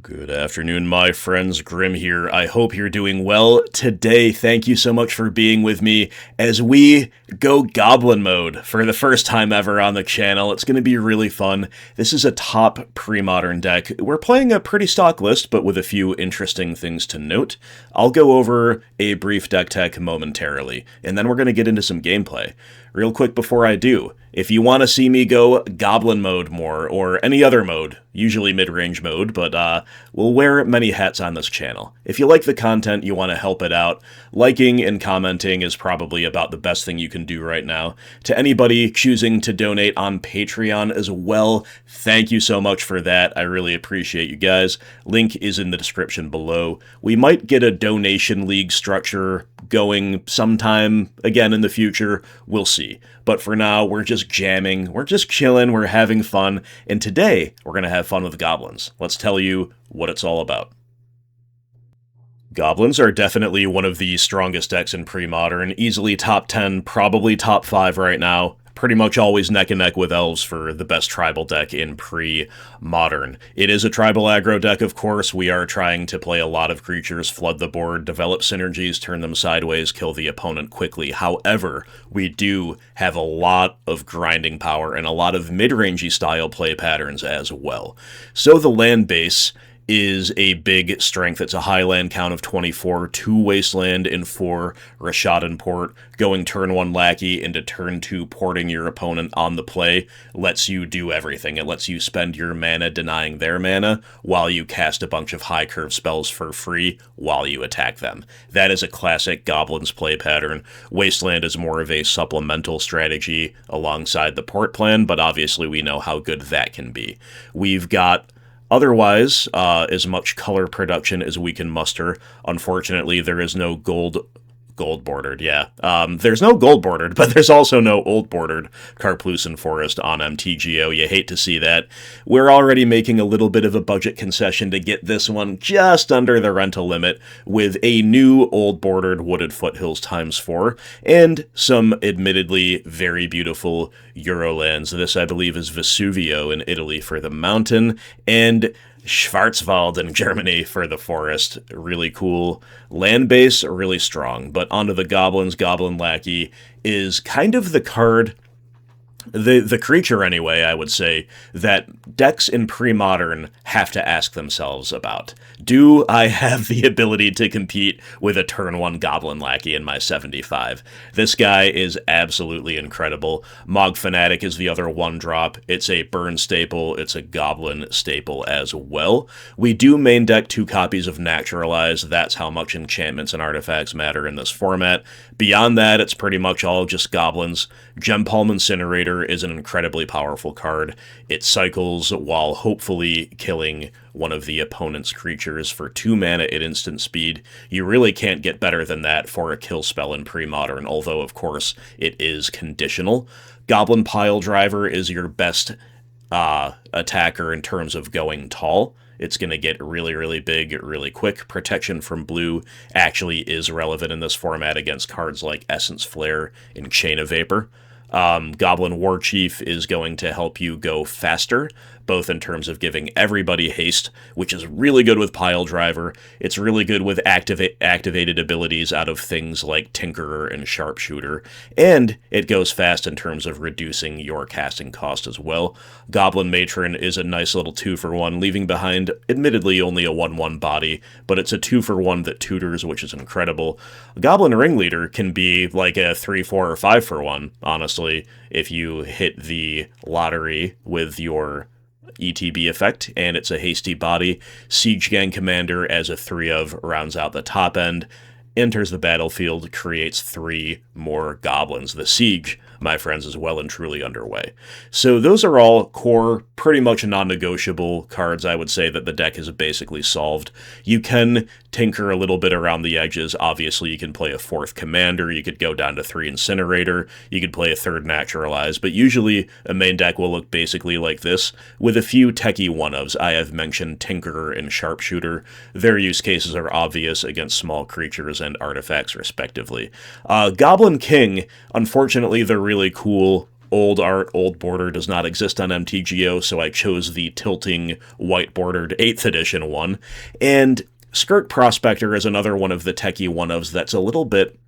Good afternoon, my friends. Grim here. I hope you're doing well today. Thank you so much for being with me as we go Goblin mode for the first time ever on the channel. It's going to be really fun. This is a top pre-modern deck. We're playing a pretty stock list, but with a few interesting things to note. I'll go over a brief deck tech momentarily, and then we're going to get into some gameplay. Real quick before I do, if you want to see me go Goblin mode more, or any other mode, usually mid-range mode, but we'll wear many hats on this channel. If you like the content, you want to help it out, liking and commenting is probably about the best thing you can do right now. To anybody choosing to donate on Patreon as well, thank you so much for that. I really appreciate you guys. Link is in the description below. We might get a donation league structure going sometime again in the future. We'll see. But for now, we're just jamming, we're just chilling, we're having fun, and today we're going to have fun with Goblins. Let's tell you what it's all about. Goblins are definitely one of the strongest decks in pre-modern, easily top 10, probably top 5 right now. Pretty much always neck and neck with Elves for the best tribal deck in pre-modern. It is a tribal aggro deck, of course. We are trying to play a lot of creatures, flood the board, develop synergies, turn them sideways, kill the opponent quickly. However, we do have a lot of grinding power and a lot of mid-rangey style play patterns as well. So the land base is a big strength. It's a high land count of 24, 2 Wasteland and 4 Rashadan Port. Going turn 1 Lackey into turn 2 porting your opponent on the play lets you do everything. It lets you spend your mana denying their mana while you cast a bunch of high curve spells for free while you attack them. That is a classic Goblins play pattern. Wasteland is more of a supplemental strategy alongside the port plan, but obviously we know how good that can be. We've got otherwise, as much color production as we can muster. Unfortunately, there is no gold bordered, yeah. There's no gold bordered, but there's also no old bordered Karplusan Forest on MTGO. You hate to see that. We're already making a little bit of a budget concession to get this one just under the rental limit with a new old bordered Wooded Foothills ×4 and some admittedly very beautiful Eurolands. This, I believe, is Vesuvio in Italy for the mountain, and Schwarzwald in Germany for the forest. Really cool. Land base, really strong. But onto the Goblins. Goblin Lackey is kind of the card, the creature anyway, I would say, that decks in pre-modern have to ask themselves about. Do I have the ability to compete with a turn 1 Goblin Lackey in my 75? This guy is absolutely incredible. Mog Fanatic is the other 1-drop. It's a burn staple. It's a Goblin staple as well. We do main deck 2 copies of Naturalize. That's how much enchantments and artifacts matter in this format. Beyond that, it's pretty much all just Goblins. Gempalm Incinerator is an incredibly powerful card. It cycles while hopefully killing one of the opponent's creatures for 2 mana at instant speed. You really can't get better than that for a kill spell in pre-modern, although of course it is conditional. Goblin Pile Driver is your best attacker in terms of going tall. It's going to get really, really big, really quick. Protection from blue actually is relevant in this format against cards like Essence Flare and Chain of Vapor. Goblin War Chief is going to help you go faster, both in terms of giving everybody haste, which is really good with Pile Driver. It's really good with activated abilities out of things like Tinkerer and Sharpshooter, and it goes fast in terms of reducing your casting cost as well. Goblin Matron is a nice little 2-for-1, leaving behind, admittedly, only a 1/1 body, but it's a 2-for-1 that tutors, which is incredible. Goblin Ringleader can be like a 3-4 or 5-for-1, honestly, if you hit the lottery with your ETB effect, and it's a hasty body. Siege Gang Commander as a 3-of rounds out the top end, enters the battlefield, creates 3 more goblins. The siege, my friends, is well and truly underway. So those are all core, pretty much non-negotiable cards, I would say, that the deck has basically solved. You can tinker a little bit around the edges. Obviously, you can play a 4th Commander, you could go down to 3 Incinerator, you could play a 3rd Naturalize, but usually a main deck will look basically like this, with a few techie 1-ofs. I have mentioned Tinkerer and Sharpshooter. Their use cases are obvious against small creatures and artifacts, respectively. Goblin King, unfortunately, the really cool old art, old border does not exist on MTGO, so I chose the tilting white bordered 8th edition one. And Skirk Prospector is another one of the techie one-ofs that's a little bit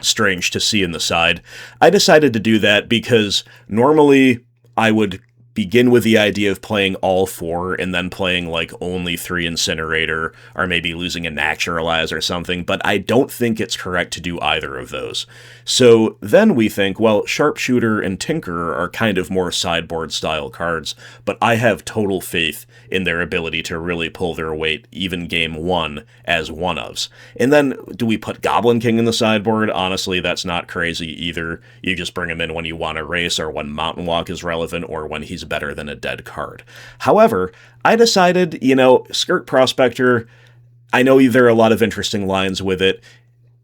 strange to see in the side. I decided to do that because normally I would begin with the idea of playing all 4 and then playing like only 3 Incinerator or maybe losing a Naturalize or something, but I don't think it's correct to do either of those. So then we think, well, Sharpshooter and Tinker are kind of more sideboard style cards, but I have total faith in their ability to really pull their weight even game 1 as one-ofs. And then do we put Goblin King in the sideboard? Honestly, that's not crazy either. You just bring him in when you want to race or when Mountain Walk is relevant or when he's better than a dead card. However, I decided, Skirk Prospector, I know there are a lot of interesting lines with it.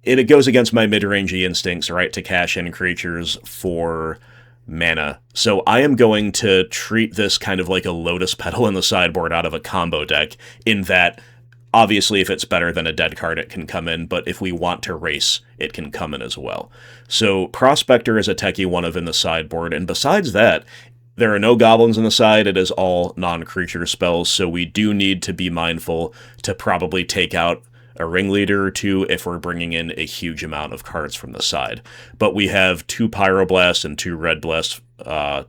It goes against my mid-rangey instincts, right, to cash in creatures for mana. So I am going to treat this kind of like a Lotus Petal in the sideboard out of a combo deck, in that obviously, if it's better than a dead card, it can come in, but if we want to race, it can come in as well. So Prospector is a techie one-of in the sideboard, and besides that, there are no goblins in the side. It is all non-creature spells, so we do need to be mindful to probably take out a ringleader or 2 if we're bringing in a huge amount of cards from the side. But we have 2 Pyroblast and 2 Red Blast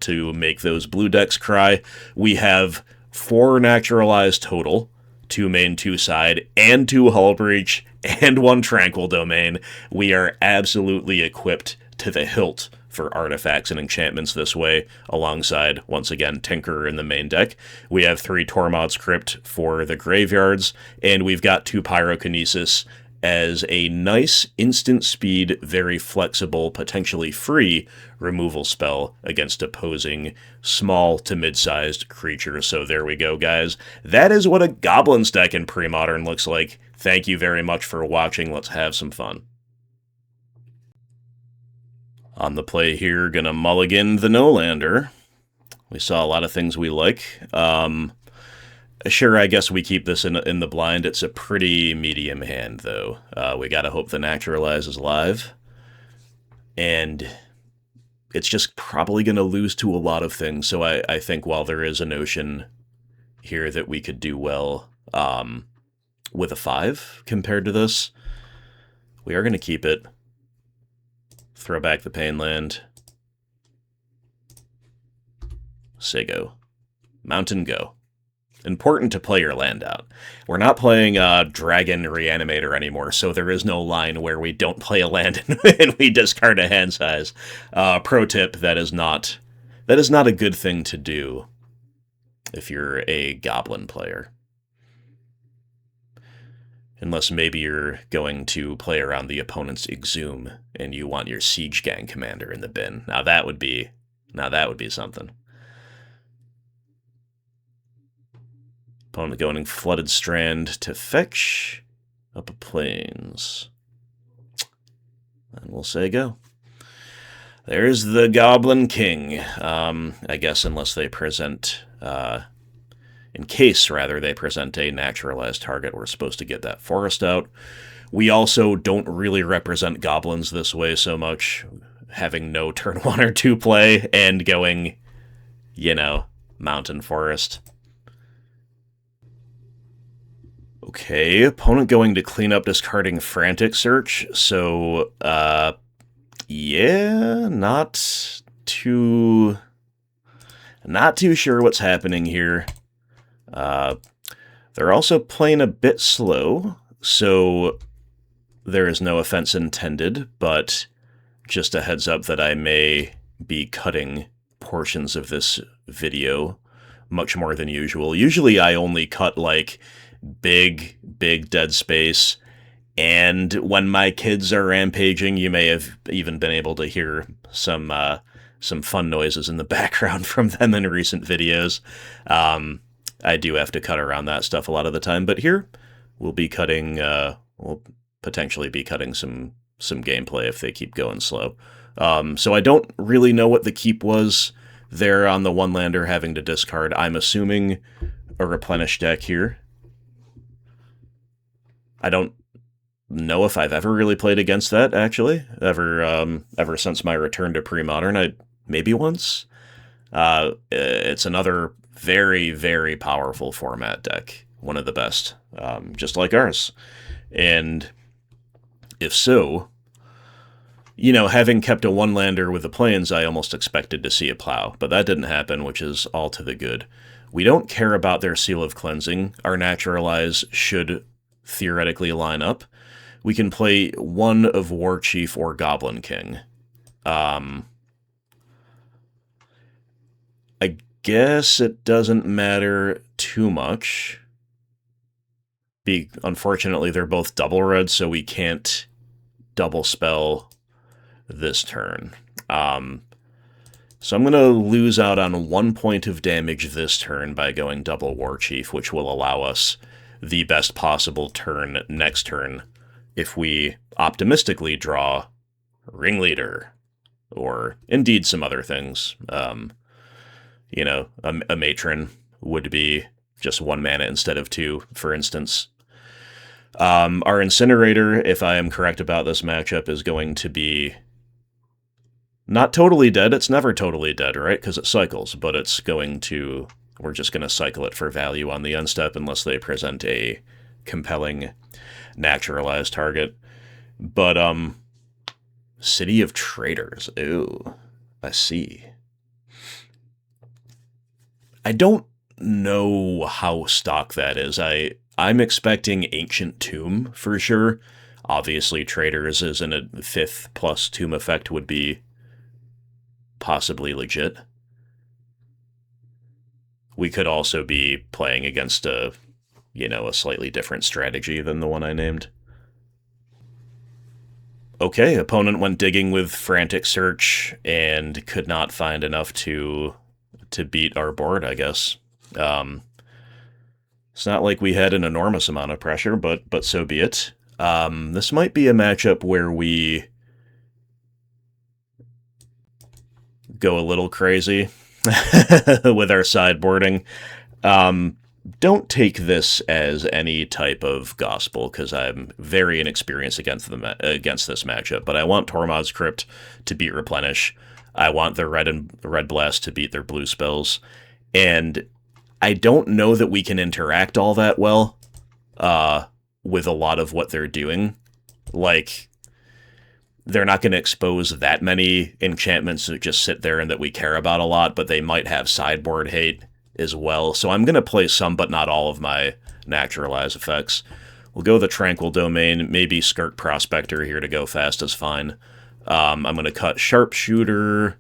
to make those blue decks cry. We have 4 Naturalize total, 2 main, 2 side, and 2 Hull Breach, and 1 Tranquil Domain. We are absolutely equipped to the hilt for artifacts and enchantments this way, alongside, once again, Tinker in the main deck. We have 3 Tormod's Crypt for the graveyards, and we've got 2 Pyrokinesis as a nice instant speed, very flexible, potentially free removal spell against opposing small to mid-sized creatures. So there we go, guys. That is what a Goblins deck in Premodern looks like. Thank you very much for watching. Let's have some fun. On the play here, gonna mulligan the No-Lander. We saw a lot of things we like. Sure, I guess we keep this in the blind. It's a pretty medium hand, though. We gotta hope the Naturalize is live. And it's just probably gonna lose to a lot of things, so I think while there is a notion here that we could do well with a 5 compared to this, we are gonna keep it. Throw back the Painland. Say go. Mountain go. Important to play your land out. We're not playing Dragon Reanimator anymore, so there is no line where we don't play a land and we discard a hand size. Pro tip, that is not a good thing to do if you're a Goblin player. Unless maybe you're going to play around the opponent's Exhume and you want your Siege Gang commander in the bin. Now that would be something. Opponent going Flooded Strand to fetch up a Plains. And we'll say go. There's the Goblin King. I guess unless they present... in case, rather, they present a naturalized target, we're supposed to get that forest out. We also don't really represent goblins this way so much, having no turn 1 or 2 play and going, mountain forest. Okay, opponent going to clean up, discarding Frantic Search, so, yeah, not too sure what's happening here. They're also playing a bit slow, so there is no offense intended, but just a heads up that I may be cutting portions of this video much more than usual. Usually I only cut, like, big dead space, and when my kids are rampaging, you may have even been able to hear some fun noises in the background from them in recent videos. I do have to cut around that stuff a lot of the time, but here we'll be cutting, we'll potentially be cutting some gameplay if they keep going slow. So I don't really know what the keep was there on the one-lander having to discard. I'm assuming a replenish deck here. I don't know if I've ever really played against that, actually, ever since my return to Premodern. maybe once. It's another very, very powerful format deck. One of the best, just like ours. And if so, you know, having kept a one-lander with the plains, I almost expected to see a plow, but that didn't happen, which is all to the good. We don't care about their Seal of Cleansing. Our Naturalize should theoretically line up. We can play one of War Chief or Goblin King. I guess it doesn't matter too much. Unfortunately, they're both double red, so we can't double spell this turn. So I'm going to lose out on 1 point of damage this turn by going double War Chief, which will allow us the best possible turn next turn if we optimistically draw Ringleader, or indeed some other things. You know, a Matron would be just 1 mana instead of 2, for instance. Our Incinerator, if I am correct about this matchup, is going to be not totally dead. It's never totally dead, right? Because it cycles, but it's going to... We're just going to cycle it for value on the unstep unless they present a compelling naturalized target. But, City of Traders. Ooh, I see. I don't know how stock that is. I'm expecting Ancient Tomb for sure. Obviously, Traders is in a 5th plus Tomb effect would be possibly legit. We could also be playing against a slightly different strategy than the one I named. Okay, opponent went digging with Frantic Search and could not find enough to beat our board, I guess. It's not like we had an enormous amount of pressure, but so be it. This might be a matchup where we go a little crazy with our sideboarding. Don't take this as any type of gospel, because I'm very inexperienced against this matchup, but I want Tormod's Crypt to beat Replenish. I want their red blast to beat their blue spells, and I don't know that we can interact all that well with a lot of what they're doing. Like, they're not going to expose that many enchantments that just sit there and that we care about a lot, but they might have sideboard hate as well. So I'm going to play some, but not all of my Naturalize effects. We'll go the Tranquil Domain, maybe Skirk Prospector here to go fast is fine. I'm going to cut Sharpshooter.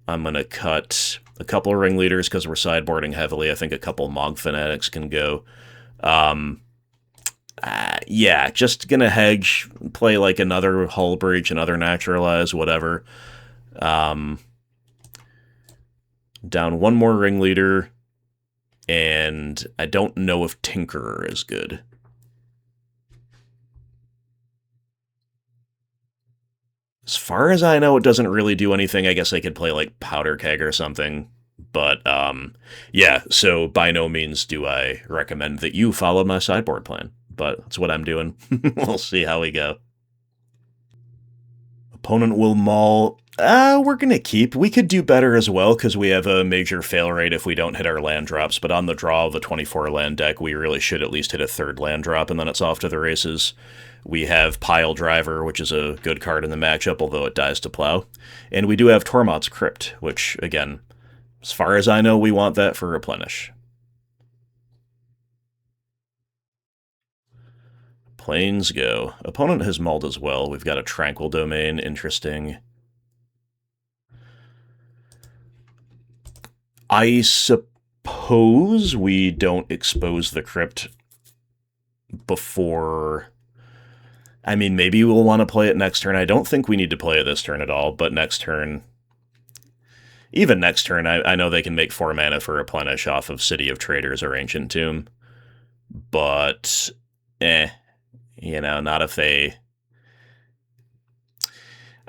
I'm going to cut a couple of Ringleaders because we're sideboarding heavily. I think a couple Mog Fanatics can go. Yeah, just gonna hedge, play like another Hull Breach, another Naturalize, whatever. Down one more Ringleader, and I don't know if Tinkerer is good. As far as I know, it doesn't really do anything. I guess I could play like Powder Keg or something. But, yeah, so by no means do I recommend that you follow my sideboard plan. But that's what I'm doing. We'll see how we go. Opponent will maul. We're going to keep. We could do better as well, because we have a major fail rate if we don't hit our land drops. But on the draw of the 24 land deck, we really should at least hit a 3rd land drop, and then it's off to the races. We have Pile Driver, which is a good card in the matchup, although it dies to Plow. And we do have Tormod's Crypt, which, again, as far as I know, we want that for Replenish. Plains go. Opponent has mauled as well. We've got a Tranquil Domain. Interesting. I suppose we don't expose the Crypt before... I mean, maybe we'll want to play it next turn. I don't think we need to play it this turn at all, but next turn... Even next turn, I know they can make 4 mana for Replenish off of City of Traders or Ancient Tomb. But, not if they...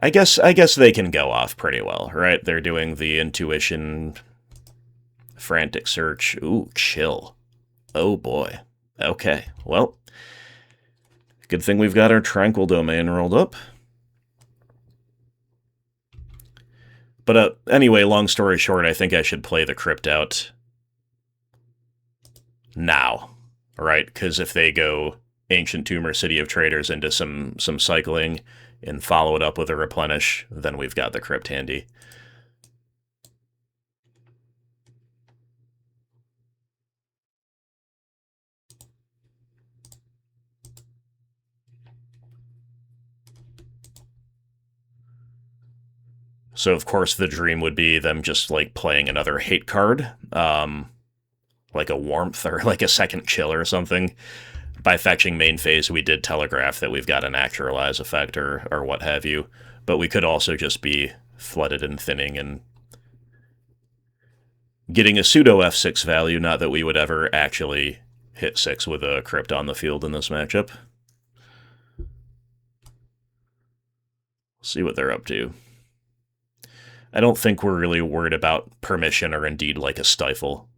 I guess they can go off pretty well, right? They're doing the Intuition, Frantic Search. Ooh, chill. Oh boy. Okay, well, good thing we've got our Tranquil Domain rolled up. But anyway, long story short, I think I should play the crypt out now, right? Because if they go Ancient Tomb or City of Traders into some cycling and follow it up with a replenish, then we've got the crypt handy. So of course the dream would be them just like playing another hate card, like a warmth or like a second chill or something. By fetching main phase, we did telegraph that we've got a Naturalize effect or what have you, but we could also just be flooded and thinning and getting a pseudo F6 value, not that we would ever actually hit 6 with a crypt on the field in this matchup. See what they're up to. I don't think we're really worried about permission or indeed like a stifle.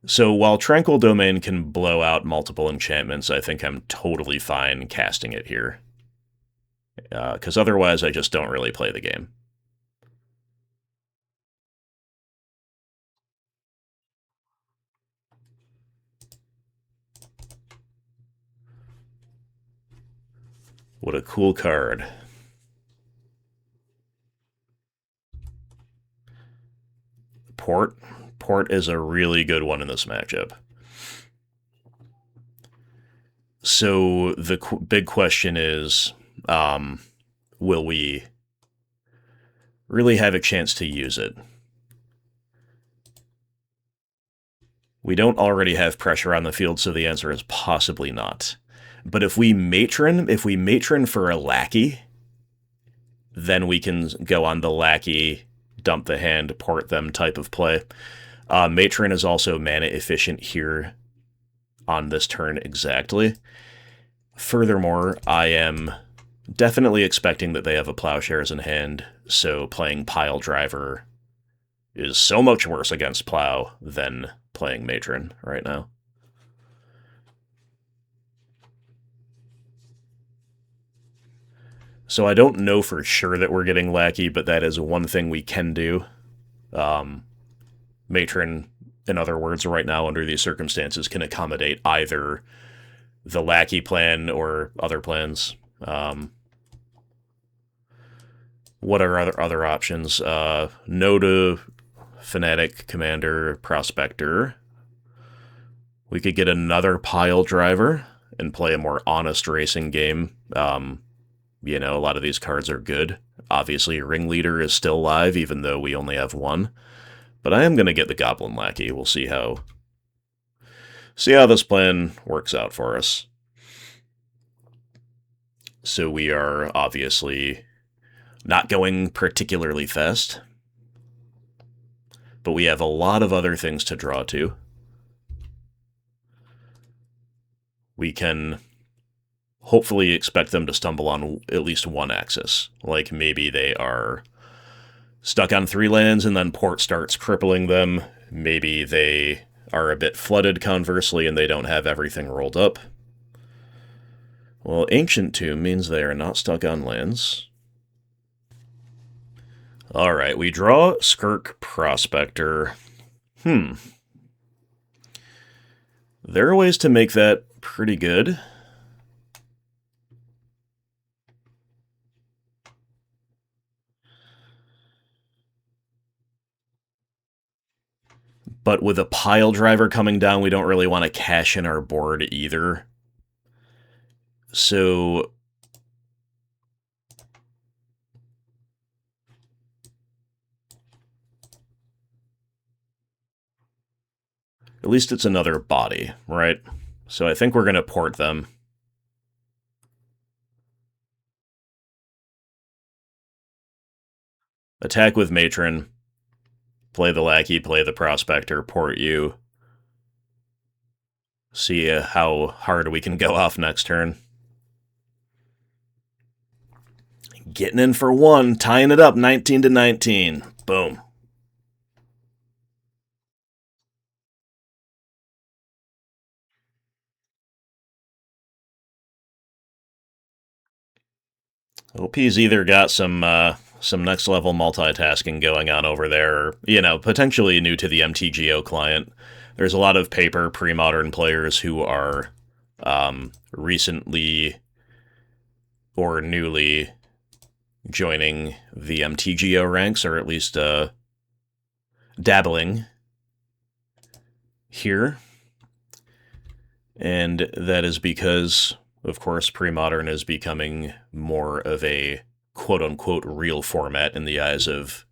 So while Tranquil Domain can blow out multiple enchantments, I think I'm totally fine casting it here. Because otherwise I just don't really play the game. What a cool card. Port. Port is a really good one in this matchup. So the big question is, will we really have a chance to use it? We don't already have pressure on the field, so the answer is possibly not. But if we matron for a lackey, then we can go on the lackey, dump the hand, port them type of play. Matron is also mana efficient here on this turn exactly. Furthermore, I am definitely expecting that they have a Plowshares in hand, so playing Pile Driver is so much worse against Plow than playing Matron right now. So I don't know for sure that we're getting Lackey, but that is one thing we can do. Matron, in other words, right now under these circumstances, can accommodate either the Lackey plan or other plans. What are other options? No to Fanatic, Commander, Prospector. We could get another Pile Driver and play a more honest racing game. You know, a lot of these cards are good. Obviously, Ringleader is still live, even though we only have one. But I am going to get the Goblin Lackey. We'll see how this plan works out for us. So we are obviously not going particularly fast, but we have a lot of other things to draw to. We can hopefully expect them to stumble on at least one axis. Like maybe they are stuck on 3 lands and then port starts crippling them. Maybe they are a bit flooded conversely and they don't have everything rolled up. Well, Ancient Tomb means they are not stuck on lands. Alright, we draw Skirk Prospector. There are ways to make that pretty good. But with a Pile Driver coming down, we don't really want to cash in our board either. So at least it's another body, right? So I think we're going to port them. Attack with Matron. Play the Lackey, play the Prospector, port you. See how hard we can go off next turn. Getting in for 1, tying it up 19-19. Boom. OP's either got some some next level multitasking going on over there, you know, potentially new to the MTGO client. There's a lot of paper pre-modern players who are recently or newly joining the MTGO ranks, or at least dabbling here. And that is because, of course, Premodern is becoming more of a quote-unquote real format in the eyes of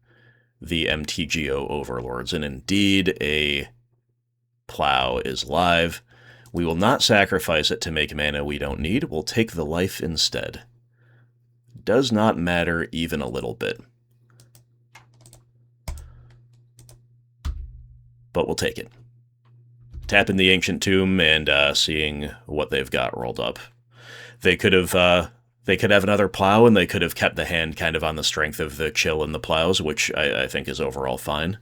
the MTGO overlords. And indeed, a plow is live. We will not sacrifice it to make mana we don't need. We'll take the life instead. Does not matter even a little bit. But we'll take it. Tapping the Ancient Tomb and seeing what they've got rolled up. They could have another plow, and they could have kept the hand kind of on the strength of the chill and the plows, which I think is overall fine.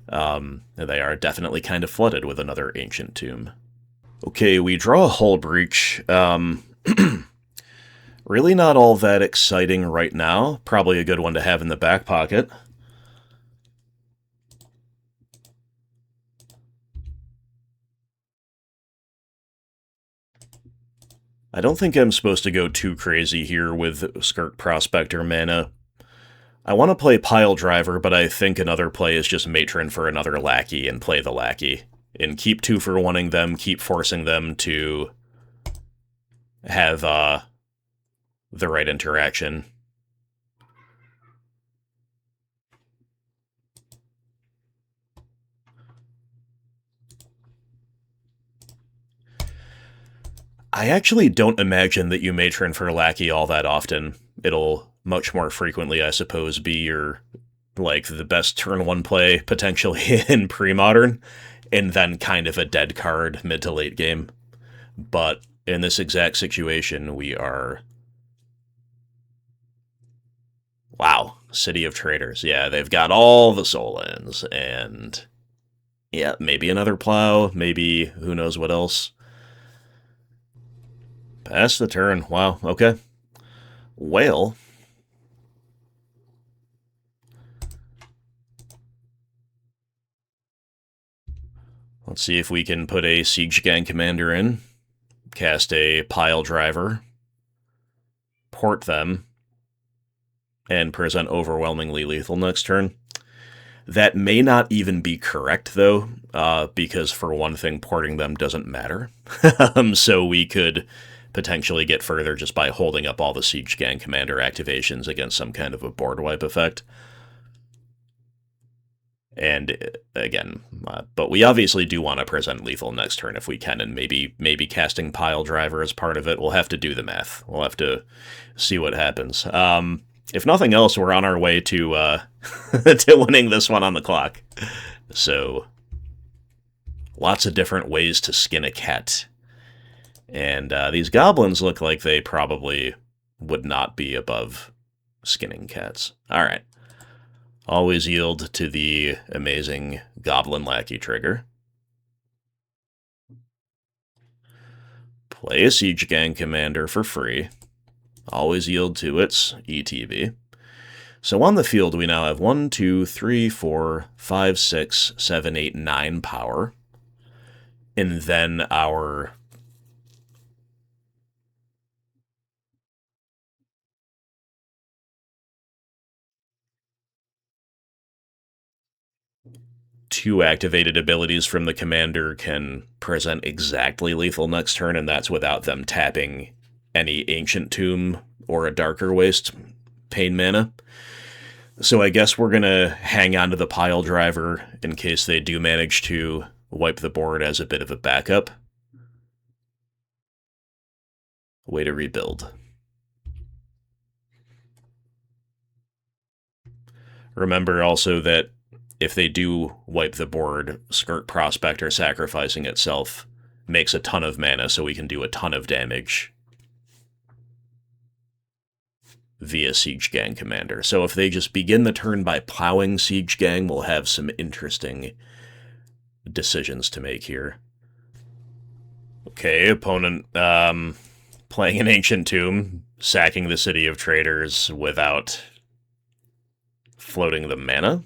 They are definitely kind of flooded with another Ancient Tomb. Okay, we draw a Hull Breach. Really not all that exciting right now. Probably a good one to have in the back pocket. I don't think I'm supposed to go too crazy here with Skirk Prospector mana. I want to play Pile Driver, but I think another play is just Matron for another Lackey and play the Lackey. And keep 2-for-1ing them, keep forcing them to have the right interaction. I actually don't imagine that you Matron for Lackey all that often. It'll much more frequently, I suppose, be your, like, the best turn 1 play, potentially, in Premodern, and then kind of a dead card mid to late game. But in this exact situation, we are... Wow, City of Traders. Yeah, they've got all the Solans, and... yeah, maybe another plow, maybe who knows what else. Pass the turn. Wow, okay. Whale. Let's see if we can put a Siege Gang Commander in. Cast a Pile Driver. Port them. And present overwhelmingly lethal next turn. That may not even be correct, though, because for one thing, porting them doesn't matter. So we could potentially get further just by holding up all the Siege Gang Commander activations against some kind of a board wipe effect. And again, but we obviously do want to present lethal next turn if we can, and maybe casting Pile Driver as part of it. We'll have to do the math. We'll have to see what happens. If nothing else, we're on our way to to winning this one on the clock. So, lots of different ways to skin a cat. And these goblins look like they probably would not be above skinning cats. Alright. Always yield to the amazing Goblin Lackey trigger. Play a Siege Gang Commander for free. Always yield to its ETB. So on the field, we now have 1, 2, 3, 4, 5, 6, 7, 8, 9 power. And then our... two activated abilities from the commander can present exactly lethal next turn, and that's without them tapping any Ancient Tomb or a Darker Waste pain mana. So I guess we're going to hang on to the Pile Driver in case they do manage to wipe the board as a bit of a backup. Way to rebuild. Remember also that if they do wipe the board, Skirk Prospector sacrificing itself makes a ton of mana, so we can do a ton of damage via Siege Gang Commander. So if they just begin the turn by plowing Siege Gang, we'll have some interesting decisions to make here. Okay, opponent playing an Ancient Tomb, sacking the City of Traders without floating the mana.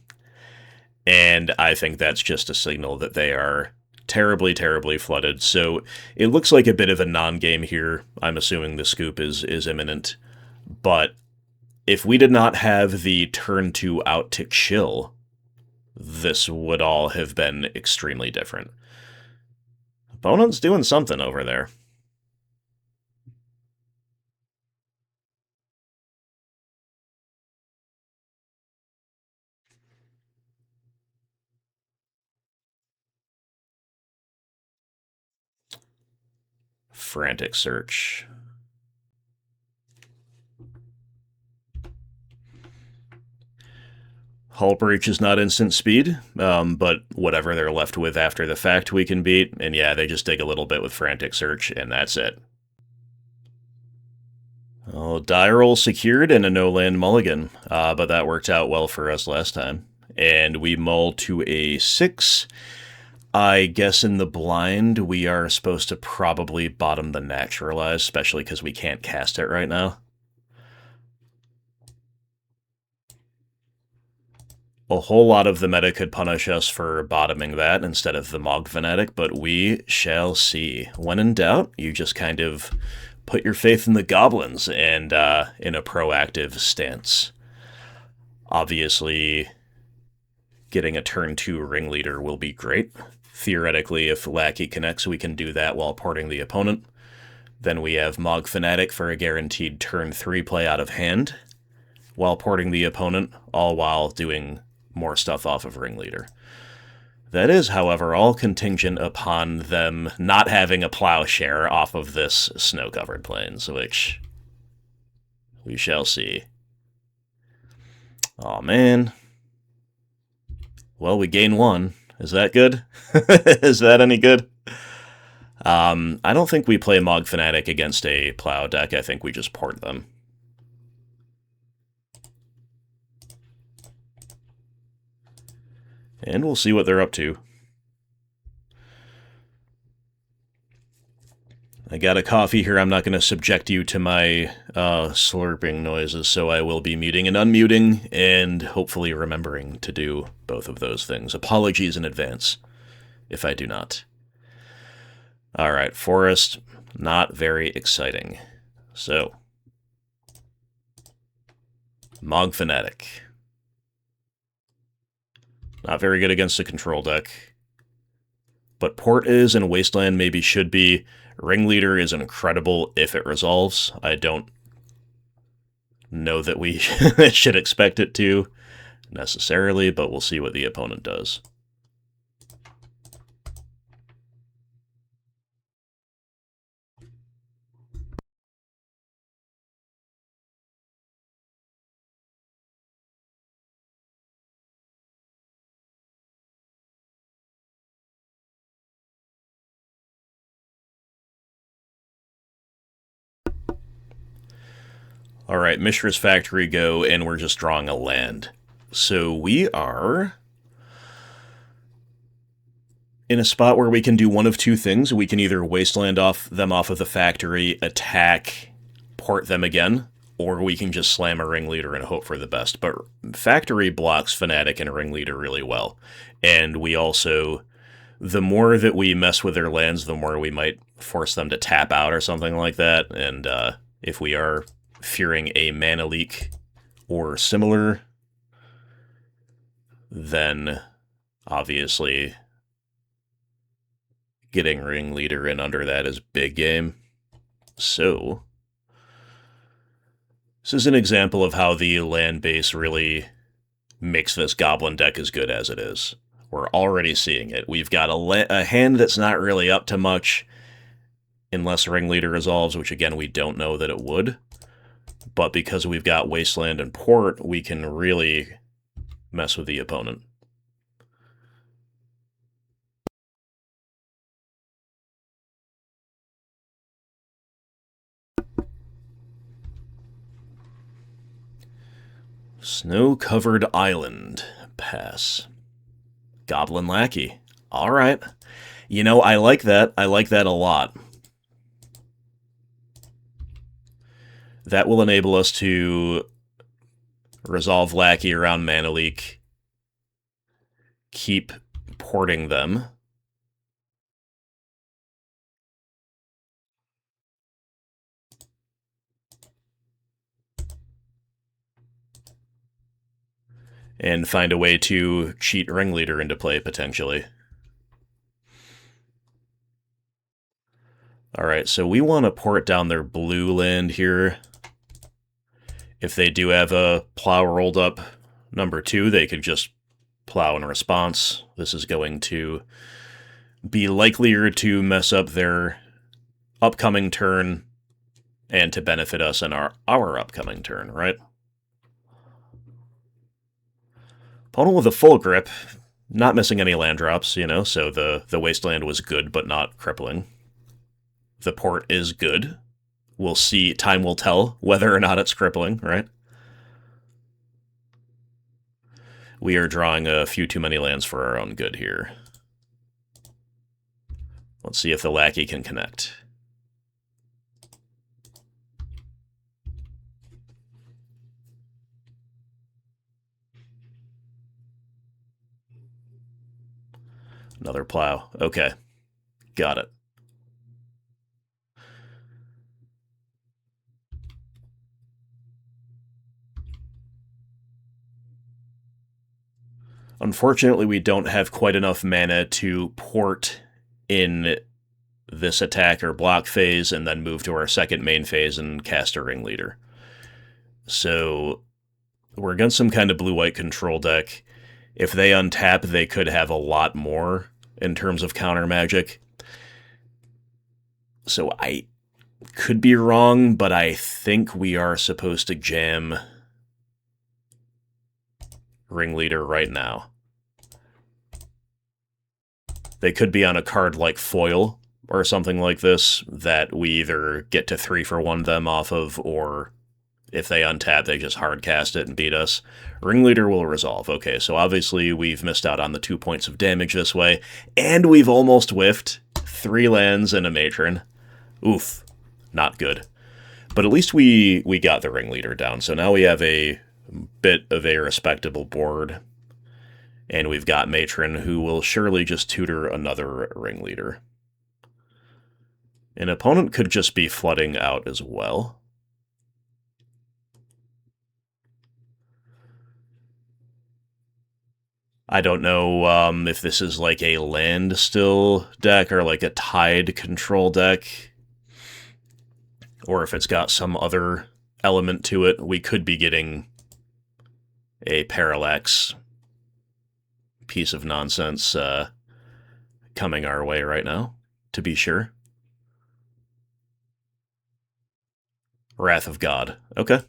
And I think that's just a signal that they are terribly, terribly flooded. So it looks like a bit of a non-game here. I'm assuming the scoop is imminent. But if we did not have the turn 2 out to chill, this would all have been extremely different. Opponent's doing something over there. Frantic search. Hull Breach is not instant speed, but whatever they're left with after the fact we can beat, and yeah, they just dig a little bit with Frantic Search, and that's it. Oh, die roll secured and a no-land mulligan, but that worked out well for us last time. And we mull to a 6. I guess in the blind, we are supposed to probably bottom the Naturalize, especially because we can't cast it right now. A whole lot of the meta could punish us for bottoming that instead of the Mog Fanatic, but we shall see. When in doubt, you just kind of put your faith in the Goblins and in a proactive stance. Obviously, getting a turn 2 Ringleader will be great. Theoretically, if Lackey connects, we can do that while porting the opponent. Then we have Mog Fanatic for a guaranteed turn 3 play out of hand, while porting the opponent, all while doing more stuff off of Ringleader. That is, however, all contingent upon them not having a Plowshare off of this snow-covered plains, which we shall see. Aw, man. Well, we gain 1. Is that good? Is that any good? I don't think we play Mog Fanatic against a Plow deck. I think we just port them. And we'll see what they're up to. I got a coffee here. I'm not going to subject you to my slurping noises, so I will be muting and unmuting, and hopefully remembering to do both of those things. Apologies in advance if I do not. Alright, Forest, not very exciting. So, Mog Fanatic. Not very good against a control deck. But Port is, and Wasteland maybe should be. Ringleader is incredible if it resolves. I don't know that we should expect it to, necessarily, but we'll see what the opponent does. Alright, Mishra's Factory go, and we're just drawing a land. So we are in a spot where we can do one of two things. We can either Wasteland them off of the factory, attack, port them again, or we can just slam a Ringleader and hope for the best. But Factory blocks Fanatic and Ringleader really well. And we also, the more that we mess with their lands, the more we might force them to tap out or something like that. And if we are fearing a mana leak or similar, then obviously getting Ringleader in under that is big game. So this is an example of how the land base really makes this Goblin deck as good as it is. We're already seeing it. We've got a hand that's not really up to much unless Ringleader resolves, which again we don't know that it would. But because we've got Wasteland and Port, we can really mess with the opponent. Snow-covered island. Pass. Goblin Lackey. Alright. You know, I like that. I like that a lot. That will enable us to Resolve Lackey around Mana Leak. Keep porting them. And find a way to cheat Ringleader into play, potentially. Alright, so we want to port down their blue land here. If they do have a plow rolled up number 2, they could just plow in response. This is going to be likelier to mess up their upcoming turn and to benefit us in our upcoming turn, right? Opponent with a full grip, not missing any land drops, you know, so the Wasteland was good but not crippling. The port is good. We'll see, time will tell whether or not it's crippling, right? We are drawing a few too many lands for our own good here. Let's see if the Lackey can connect. Another plow. Okay. Got it. Unfortunately, we don't have quite enough mana to port in this attack or block phase and then move to our second main phase and cast a Ringleader. So we're against some kind of blue-white control deck. If they untap, they could have a lot more in terms of counter magic. So I could be wrong, but I think we are supposed to jam Ringleader right now. They could be on a card like Foil or something like this that we either get to 3-for-1 them off of, or if they untap, they just hard cast it and beat us. Ringleader will resolve. Okay, so obviously we've missed out on the 2 points of damage this way, and we've almost whiffed 3 lands and a Matron. Oof, not good. But at least we got the Ringleader down, so now we have a bit of a respectable board. And we've got Matron, who will surely just tutor another Ringleader. An opponent could just be flooding out as well. I don't know if this is like a land still deck or like a tide control deck, or if it's got some other element to it. We could be getting a Parallax piece of nonsense coming our way right now, to be sure. Wrath of God. Okay.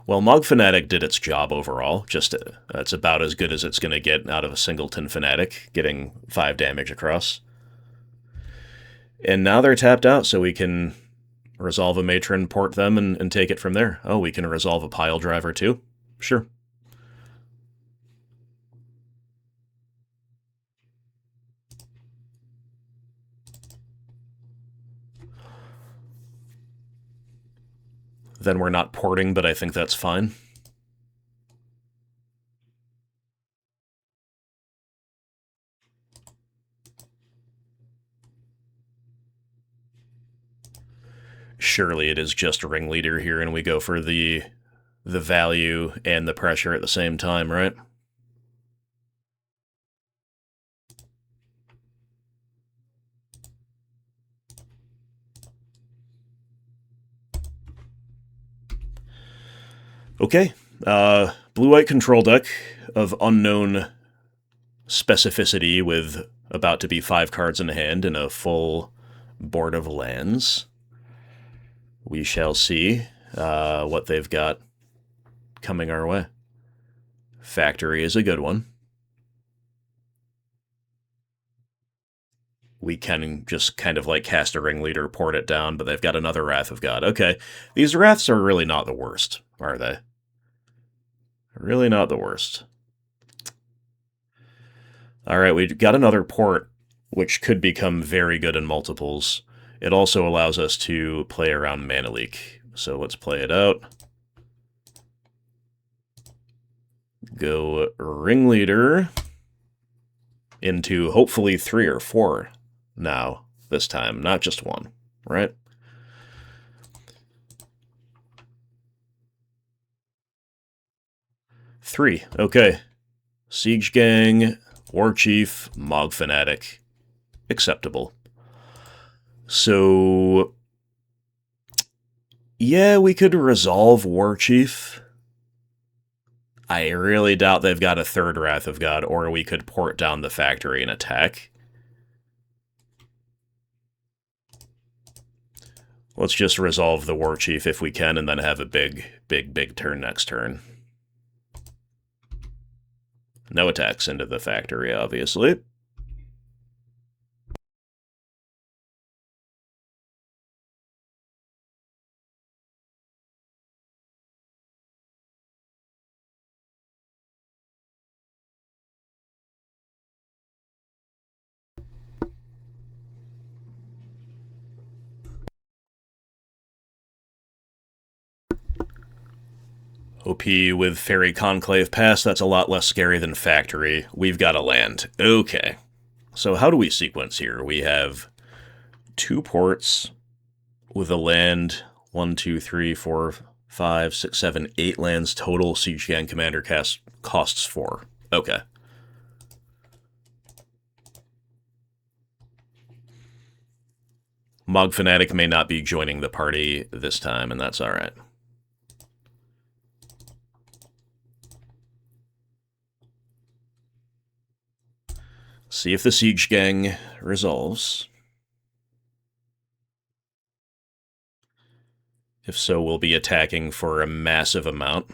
Well, Mog Fanatic did its job overall. Just it's about as good as it's going to get out of a Singleton Fanatic, getting 5 damage across. And now they're tapped out, so we can resolve a Matron, port them, and take it from there. Oh, we can resolve a Pile Driver too? Sure. Then we're not porting, but I think that's fine. Surely it is just a Ringleader here, and we go for the value and the pressure at the same time, right? Okay, blue-white control deck of unknown specificity with about to be 5 cards in hand and a full board of lands. We shall see what they've got coming our way. Factory is a good one. We can just kind of like cast a Ringleader, port it down, but they've got another Wrath of God. Okay, these Wraths are really not the worst, are they? Really not the worst. Alright, we got another port, which could become very good in multiples. It also allows us to play around Mana Leak. So let's play it out. Go Ringleader into hopefully 3 or 4 now, this time, not just 1, right? Three, okay. Siege Gang, War Chief, Mog Fanatic. Acceptable. So, yeah, we could resolve War Chief. I really doubt they've got a 3rd Wrath of God, or we could port down the factory and attack. Let's just resolve the War Chief if we can, and then have a big turn next turn. No attacks into the factory, obviously. OP with Fairy Conclave Pass, that's a lot less scary than Factory. We've got a land. Okay. So how do we sequence here? We have 2 ports with a land. 1, 2, 3, 4, 5, 6, 7, 8 lands total. Siege Gang Commander costs 4. Okay. Mog Fanatic may not be joining the party this time, and that's alright. See if the Siege Gang resolves. If so, we'll be attacking for a massive amount.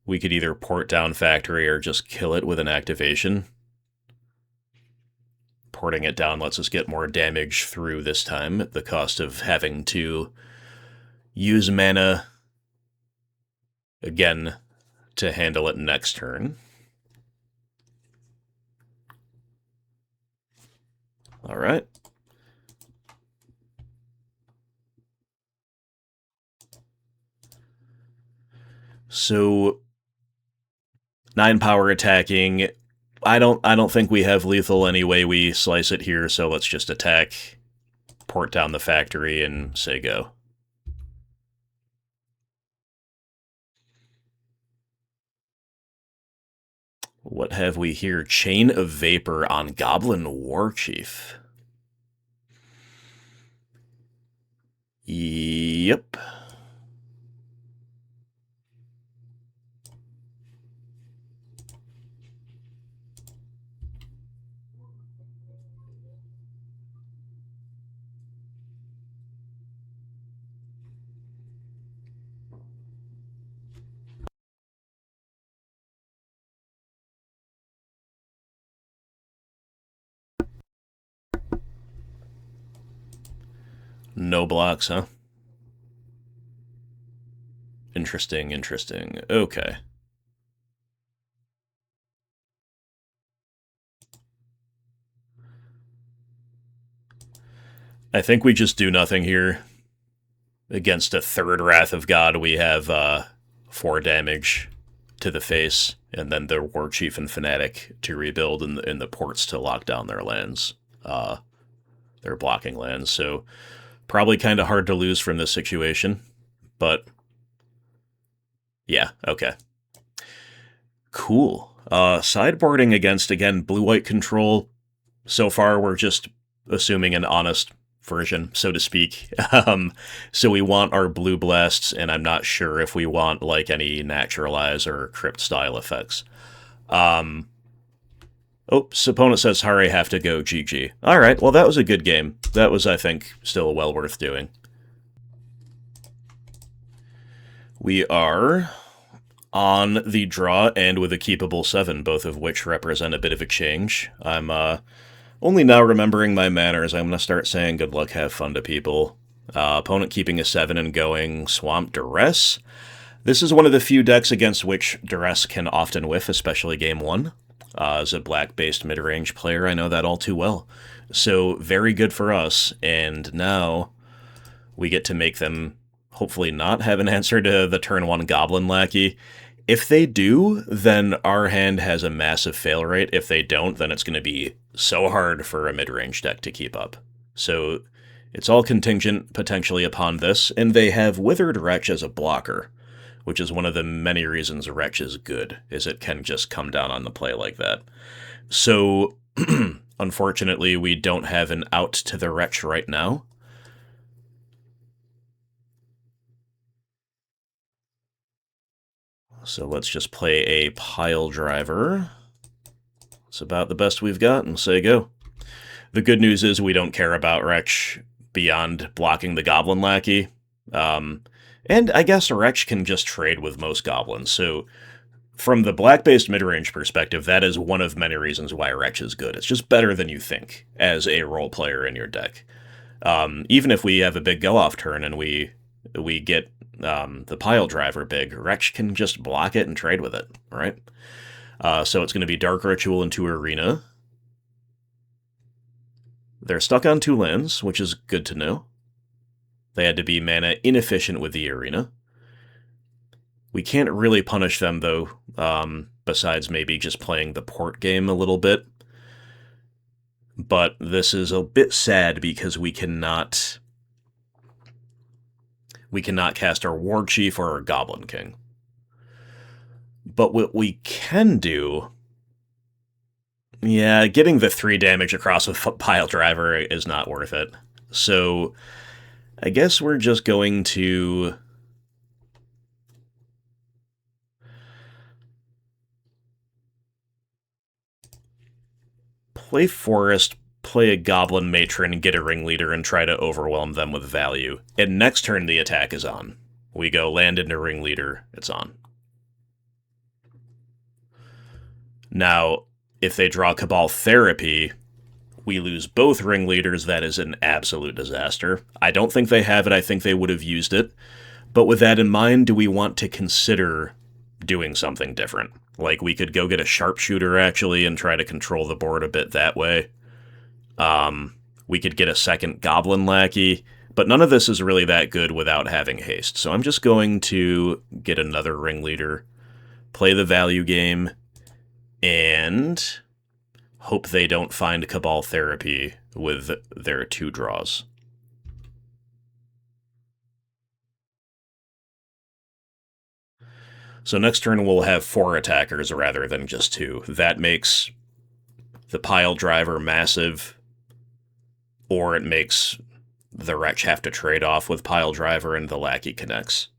We could either port down Factory or just kill it with an activation. Porting it down lets us get more damage through this time at the cost of having to use mana again to handle it next turn. Alright. So 9 power attacking. I don't think we have lethal any way we slice it here, so let's just attack, port down the factory, and say go. What have we here? Chain of Vapor on Goblin War Chief. Yep. No blocks, huh? Interesting, interesting. Okay. I think we just do nothing here. Against a 3rd Wrath of God, we have 4 damage to the face, and then the War Chief and Fanatic to rebuild, and the ports to lock down their lands. Their blocking lands, so probably kind of hard to lose from this situation, but yeah, okay. Cool. Sideboarding against, again, blue-white control. So far, we're just assuming an honest version, so to speak. So we want our blue blasts, and I'm not sure if we want, like, any Naturalize or Crypt-style effects. Oops, opponent says, sorry, have to go, GG. Alright, well, that was a good game. That was, I think, still well worth doing. We are on the draw and with a keepable 7, both of which represent a bit of a change. I'm only now remembering my manners. I'm going to start saying good luck, have fun to people. Opponent keeping a 7 and going Swamp Duress. This is one of the few decks against which Duress can often whiff, especially Game 1. As a black-based mid-range player, I know that all too well. So, very good for us, and now we get to make them hopefully not have an answer to the turn 1 Goblin Lackey. If they do, then our hand has a massive fail rate. If they don't, then it's going to be so hard for a mid-range deck to keep up. So it's all contingent potentially upon this, and they have Withered Wretch as a blocker, which is one of the many reasons Wretch is good, is it can just come down on the play like that. So, unfortunately, we don't have an out to the Wretch right now. So let's just play a Pile Driver. It's about the best we've got, and say go. The good news is we don't care about Wretch beyond blocking the Goblin Lackey. And I guess Wretch can just trade with most Goblins, so from the black-based midrange perspective, that is one of many reasons why Wretch is good. It's just better than you think as a role player in your deck. Even if we have a big go-off turn and we get the Pile Driver big, Wretch can just block it and trade with it, right? So it's going to be Dark Ritual into Arena. They're stuck on 2 lands, which is good to know. They had to be mana inefficient with the Arena. We can't really punish them, though, besides maybe just playing the port game a little bit. But this is a bit sad because we cannot cast our War Chief or our Goblin King. But what we can do... Yeah, getting the 3 damage across with Pile Driver is not worth it. So, I guess we're just going to... play Forest, play a Goblin Matron, get a Ringleader, and try to overwhelm them with value. And next turn, the attack is on. We go land into Ringleader, it's on. Now, if they draw Cabal Therapy, we lose both Ringleaders. That is an absolute disaster. I don't think they have it. I think they would have used it. But with that in mind, do we want to consider doing something different? Like, we could go get a Sharpshooter, actually, and try to control the board a bit that way. We could get a second Goblin Lackey, but none of this is really that good without having haste. So I'm just going to get another Ringleader, play the value game, and hope they don't find Cabal Therapy with their 2 draws. So next turn we'll have 4 attackers rather than just 2. That makes the Pile Driver massive, or it makes the Wretch have to trade off with Pile Driver and the Lackey connects.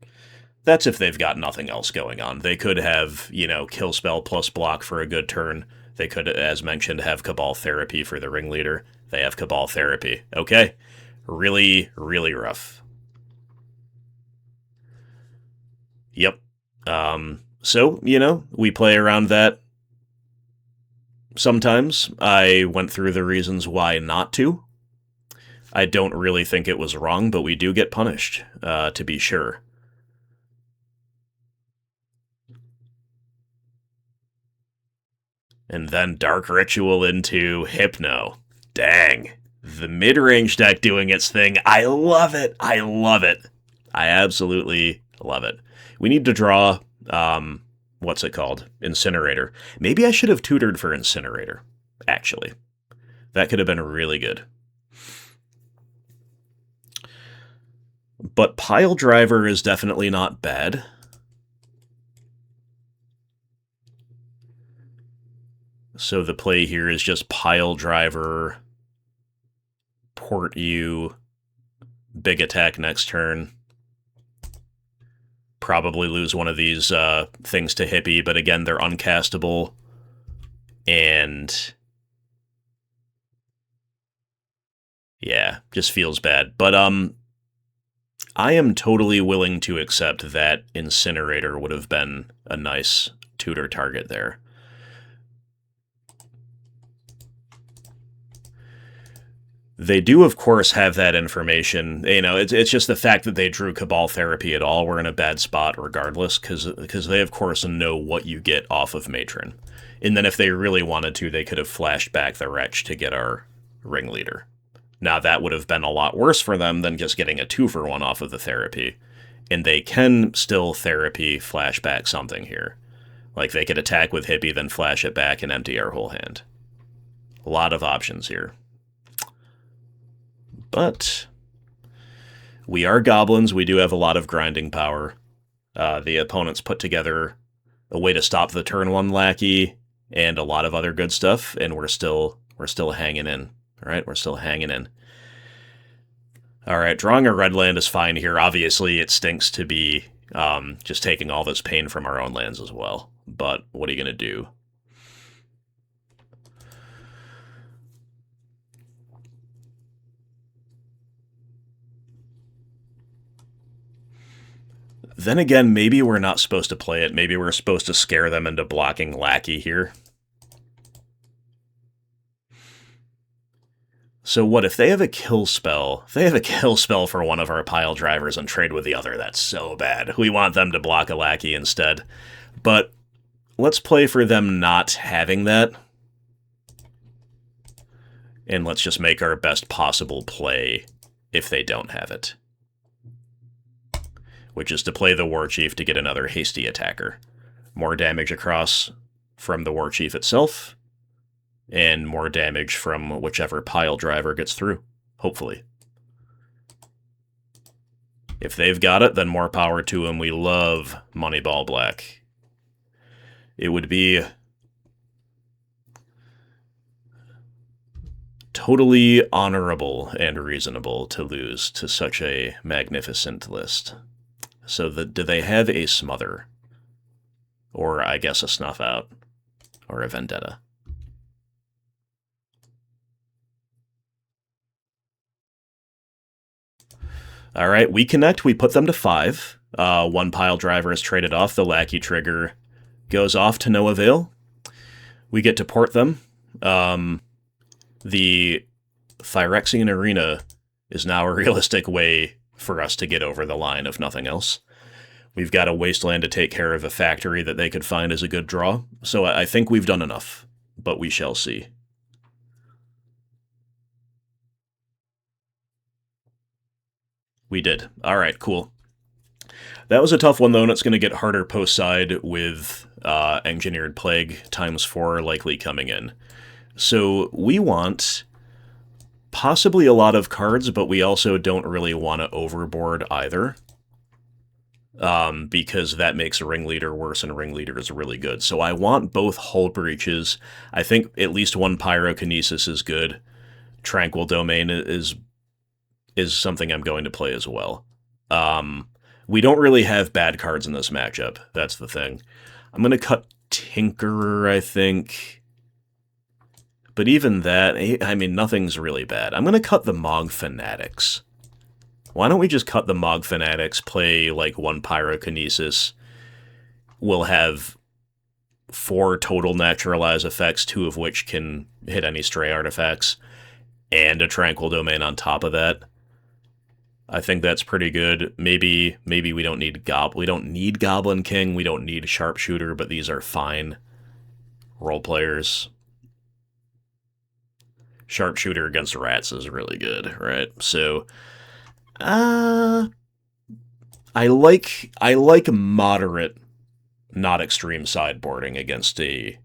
That's if they've got nothing else going on. They could have, Kill Spell plus block for a good turn. They could, as mentioned, have Cabal Therapy for the Ringleader. They have Cabal Therapy. Okay. Really, really rough. Yep. So, we play around that. Sometimes I went through the reasons why not to. I don't really think it was wrong, but we do get punished, to be sure. And then Dark Ritual into Hypno. Dang. The mid-range deck doing its thing. I love it. I love it. I absolutely love it. We need to draw, what's it called? Incinerator. Maybe I should have tutored for Incinerator, actually. That could have been really good. But Pile Driver is definitely not bad. So the play here is just Pile Driver, port you, big attack next turn. Probably lose one of these things to Hippie, but again, they're uncastable. And yeah, just feels bad. But I am totally willing to accept that Incinerator would have been a nice tutor target there. They do, of course, have that information. It's just the fact that they drew Cabal Therapy at all. We're in a bad spot regardless, because they, of course, know what you get off of Matron. And then if they really wanted to, they could have flashed back the Wretch to get our Ringleader. Now, that would have been a lot worse for them than just getting a 2-for-1 off of the Therapy. And they can still Therapy flashback something here. Like, they could attack with Hippie, then flash it back and empty our whole hand. A lot of options here. But we are goblins. We do have a lot of grinding power. The opponents put together a way to stop the turn 1 lackey and a lot of other good stuff, and we're still hanging in. All right, we're still hanging in. All right, drawing a red land is fine here. Obviously, it stinks to be just taking all this pain from our own lands as well. But what are you going to do? Then again, maybe we're not supposed to play it. Maybe we're supposed to scare them into blocking Lackey here. So what, if they have a kill spell? If they have a kill spell for one of our pile drivers and trade with the other, that's so bad. We want them to block a Lackey instead. But let's play for them not having that. And let's just make our best possible play if they don't have it. Which is to play the War Chief to get another hasty attacker. More damage across from the War Chief itself, and more damage from whichever pile driver gets through, hopefully. If they've got it, then more power to them. We love Moneyball Black. It would be totally honorable and reasonable to lose to such a magnificent list. So do they have a Smother? Or, I guess, a Snuff Out? Or a Vendetta? Alright, we connect, we put them to 5. One pile driver is traded off, the Lackey trigger goes off to no avail. We get to port them. The Phyrexian Arena is now a realistic way for us to get over the line, if nothing else. We've got a Wasteland to take care of a factory that they could find as a good draw, so I think we've done enough, but we shall see. We did. Alright, cool. That was a tough one, though, and it's going to get harder post-side with Engineered Plague ×4 likely coming in. So we want possibly a lot of cards, but we also don't really want to overboard either. Because that makes Ringleader worse and Ringleader is really good. So I want both Hull Breaches. I think at least one Pyrokinesis is good. Tranquil Domain is something I'm going to play as well. We don't really have bad cards in this matchup. That's the thing. I'm going to cut Tinkerer, I think. But even that, I mean, nothing's really bad. I'm going to cut the Mog Fanatics. Why don't we just cut the Mog Fanatics, play, like, one Pyrokinesis? We'll have 4 total Naturalize effects, 2 of which can hit any stray artifacts, and a Tranquil Domain on top of that. I think that's pretty good. Maybe we don't need Goblin King, we don't need Sharpshooter, but these are fine role players. Sharpshooter against rats is really good, right? So, I like moderate, not extreme sideboarding against a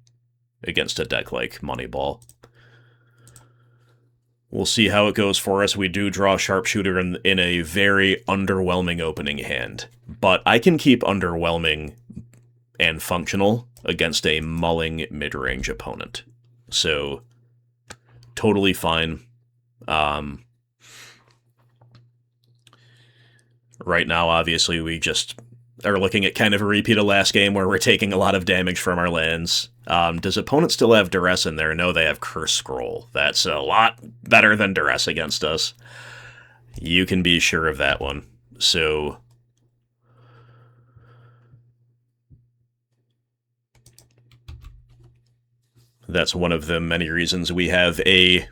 deck like Moneyball. We'll see how it goes for us. We do draw Sharpshooter in a very underwhelming opening hand, but I can keep underwhelming and functional against a mulling mid-range opponent. So, totally fine. Right now, obviously, we just are looking at kind of a repeat of last game where we're taking a lot of damage from our lands. Does opponent still have Duress in there? No, they have Curse Scroll. That's a lot better than Duress against us. You can be sure of that one. So, that's one of the many reasons we have a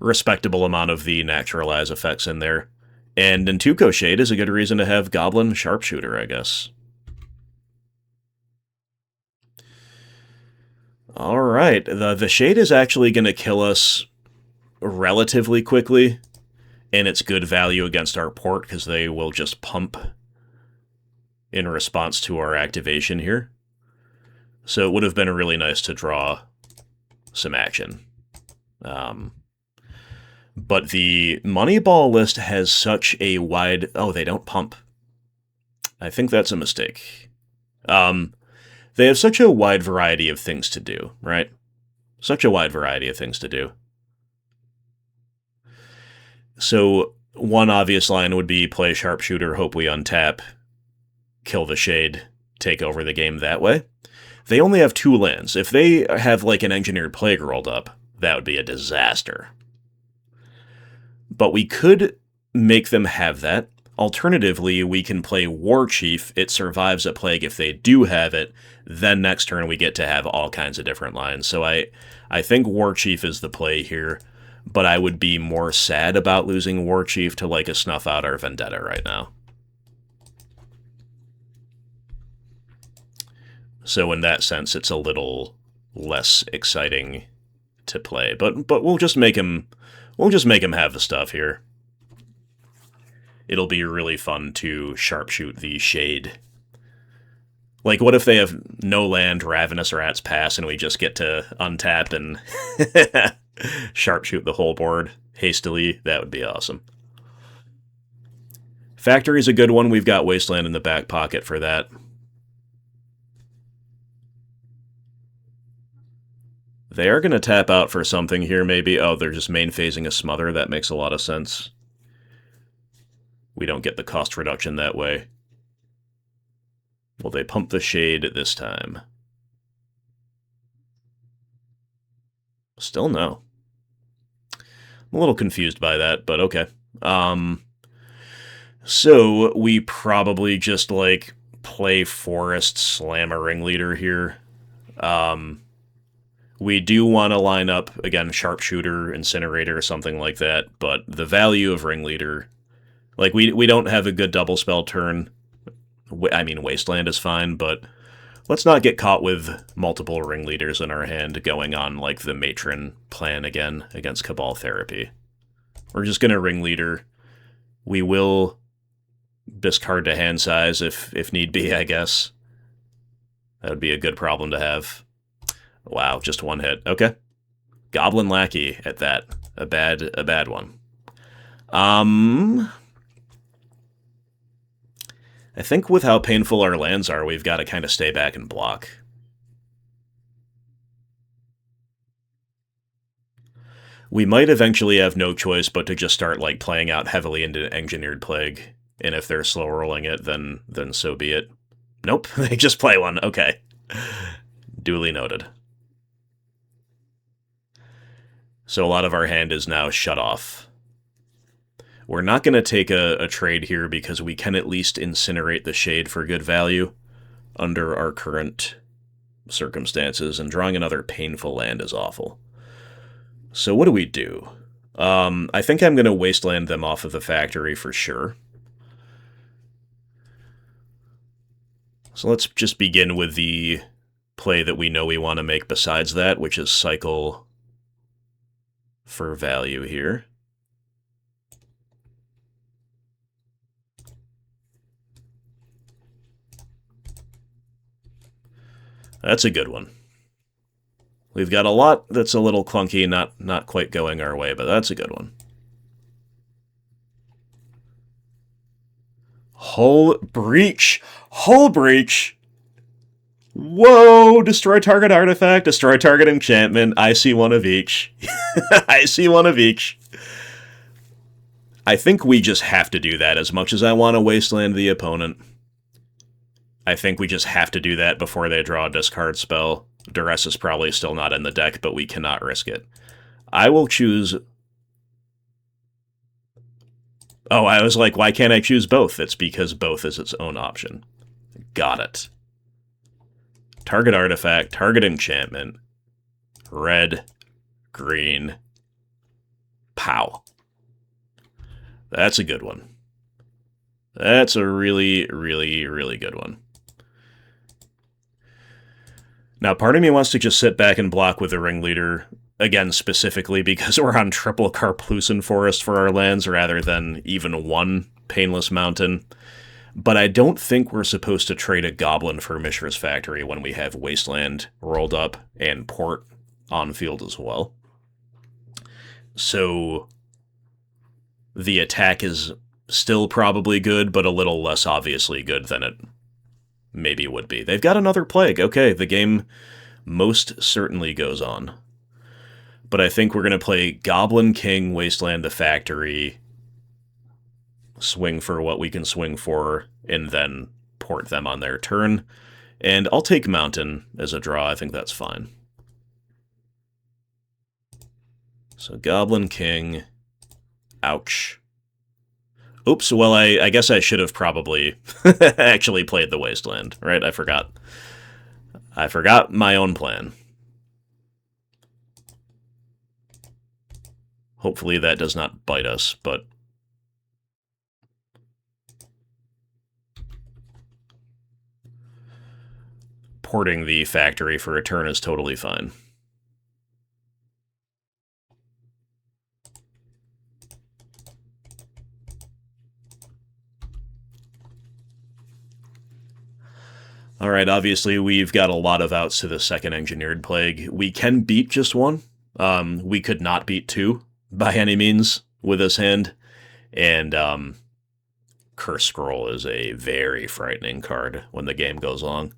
respectable amount of the Naturalize effects in there. And Nantuko Shade is a good reason to have Goblin Sharpshooter, I guess. Alright, the Shade is actually going to kill us relatively quickly, and it's good value against our port, because they will just pump in response to our activation here. So it would have been really nice to draw some action. But the Moneyball list has such a wide... Oh, they don't pump. I think that's a mistake. They have such a wide variety of things to do, right? Such a wide variety of things to do. So one obvious line would be play Sharpshooter, hope we untap, kill the Shade, take over the game that way. They only have 2 lands. If they have like an Engineered Plague rolled up, that would be a disaster. But we could make them have that. Alternatively, we can play War Chief. It survives a plague if they do have it. Then next turn we get to have all kinds of different lines. So I think War Chief is the play here, but I would be more sad about losing War Chief to like a Snuff Out or Vendetta right now. So in that sense, it's a little less exciting to play. But we'll just make him have the stuff here. It'll be really fun to sharpshoot the Shade. Like, what if they have no land, Ravenous Rats pass, and we just get to untap and sharpshoot the whole board hastily? That would be awesome. Factory's a good one. We've got Wasteland in the back pocket for that. They are going to tap out for something here, maybe. Oh, they're just main phasing a Smother. That makes a lot of sense. We don't get the cost reduction that way. Well, they pump the Shade this time. Still no. I'm a little confused by that, but okay. So we probably just, like, play Forest, slam a Ringleader here. We do want to line up, again, Sharpshooter, Incinerator, something like that, but the value of Ringleader... Like, we don't have a good double spell turn. I mean, Wasteland is fine, but let's not get caught with multiple Ringleaders in our hand going on, like, the Matron plan again against Cabal Therapy. We're just going to Ringleader. We will discard to hand size if need be, I guess. That would be a good problem to have. Wow, just one hit. Okay. Goblin Lackey at that. A bad one. I think with how painful our lands are, we've got to kind of stay back and block. We might eventually have no choice but to just start, like, playing out heavily into Engineered Plague, and if they're slow rolling it, then so be it. Nope, they just play one. Okay. Duly noted. So a lot of our hand is now shut off. We're not going to take a trade here because we can at least incinerate the Shade for good value under our current circumstances, and drawing another painful land is awful. So what do we do? I think I'm going to Wasteland them off of the Factory for sure. So let's just begin with the play that we know we want to make besides that, which is cycle for value here. That's a good one. We've got a lot that's a little clunky, not quite going our way, but that's a good one. Hull Breach! Hull Breach! Whoa! Destroy target artifact, destroy target enchantment. I see one of each. I see one of each. I think we just have to do that as much as I want to Wasteland the opponent. I think we just have to do that before they draw a discard spell. Duress is probably still not in the deck, but we cannot risk it. I will choose... Oh, I was like, why can't I choose both? It's because both is its own option. Got it. Target artifact, target enchantment, red, green, pow. That's a good one. That's a really, really, really good one. Now, part of me wants to just sit back and block with the Ringleader, again, specifically because we're on triple Carplucin Forest for our lands rather than even one Painless Mountain. But I don't think we're supposed to trade a Goblin for Mishra's Factory when we have Wasteland rolled up and Port on field as well. So the attack is still probably good, but a little less obviously good than it maybe would be. They've got another Plague. Okay, the game most certainly goes on. But I think we're going to play Goblin King, Wasteland the Factory, swing for what we can swing for, and then port them on their turn. And I'll take Mountain as a draw. I think that's fine. So Goblin King. Ouch. Oops, well, I guess I should have probably actually played the Wasteland, right? I forgot. I forgot my own plan. Hopefully that does not bite us, but... porting the factory for a turn is totally fine. Alright, obviously we've got a lot of outs to the second Engineered Plague. We can beat just one. We could not beat two, by any means, with this hand. And Curse Scroll is a very frightening card when the game goes long.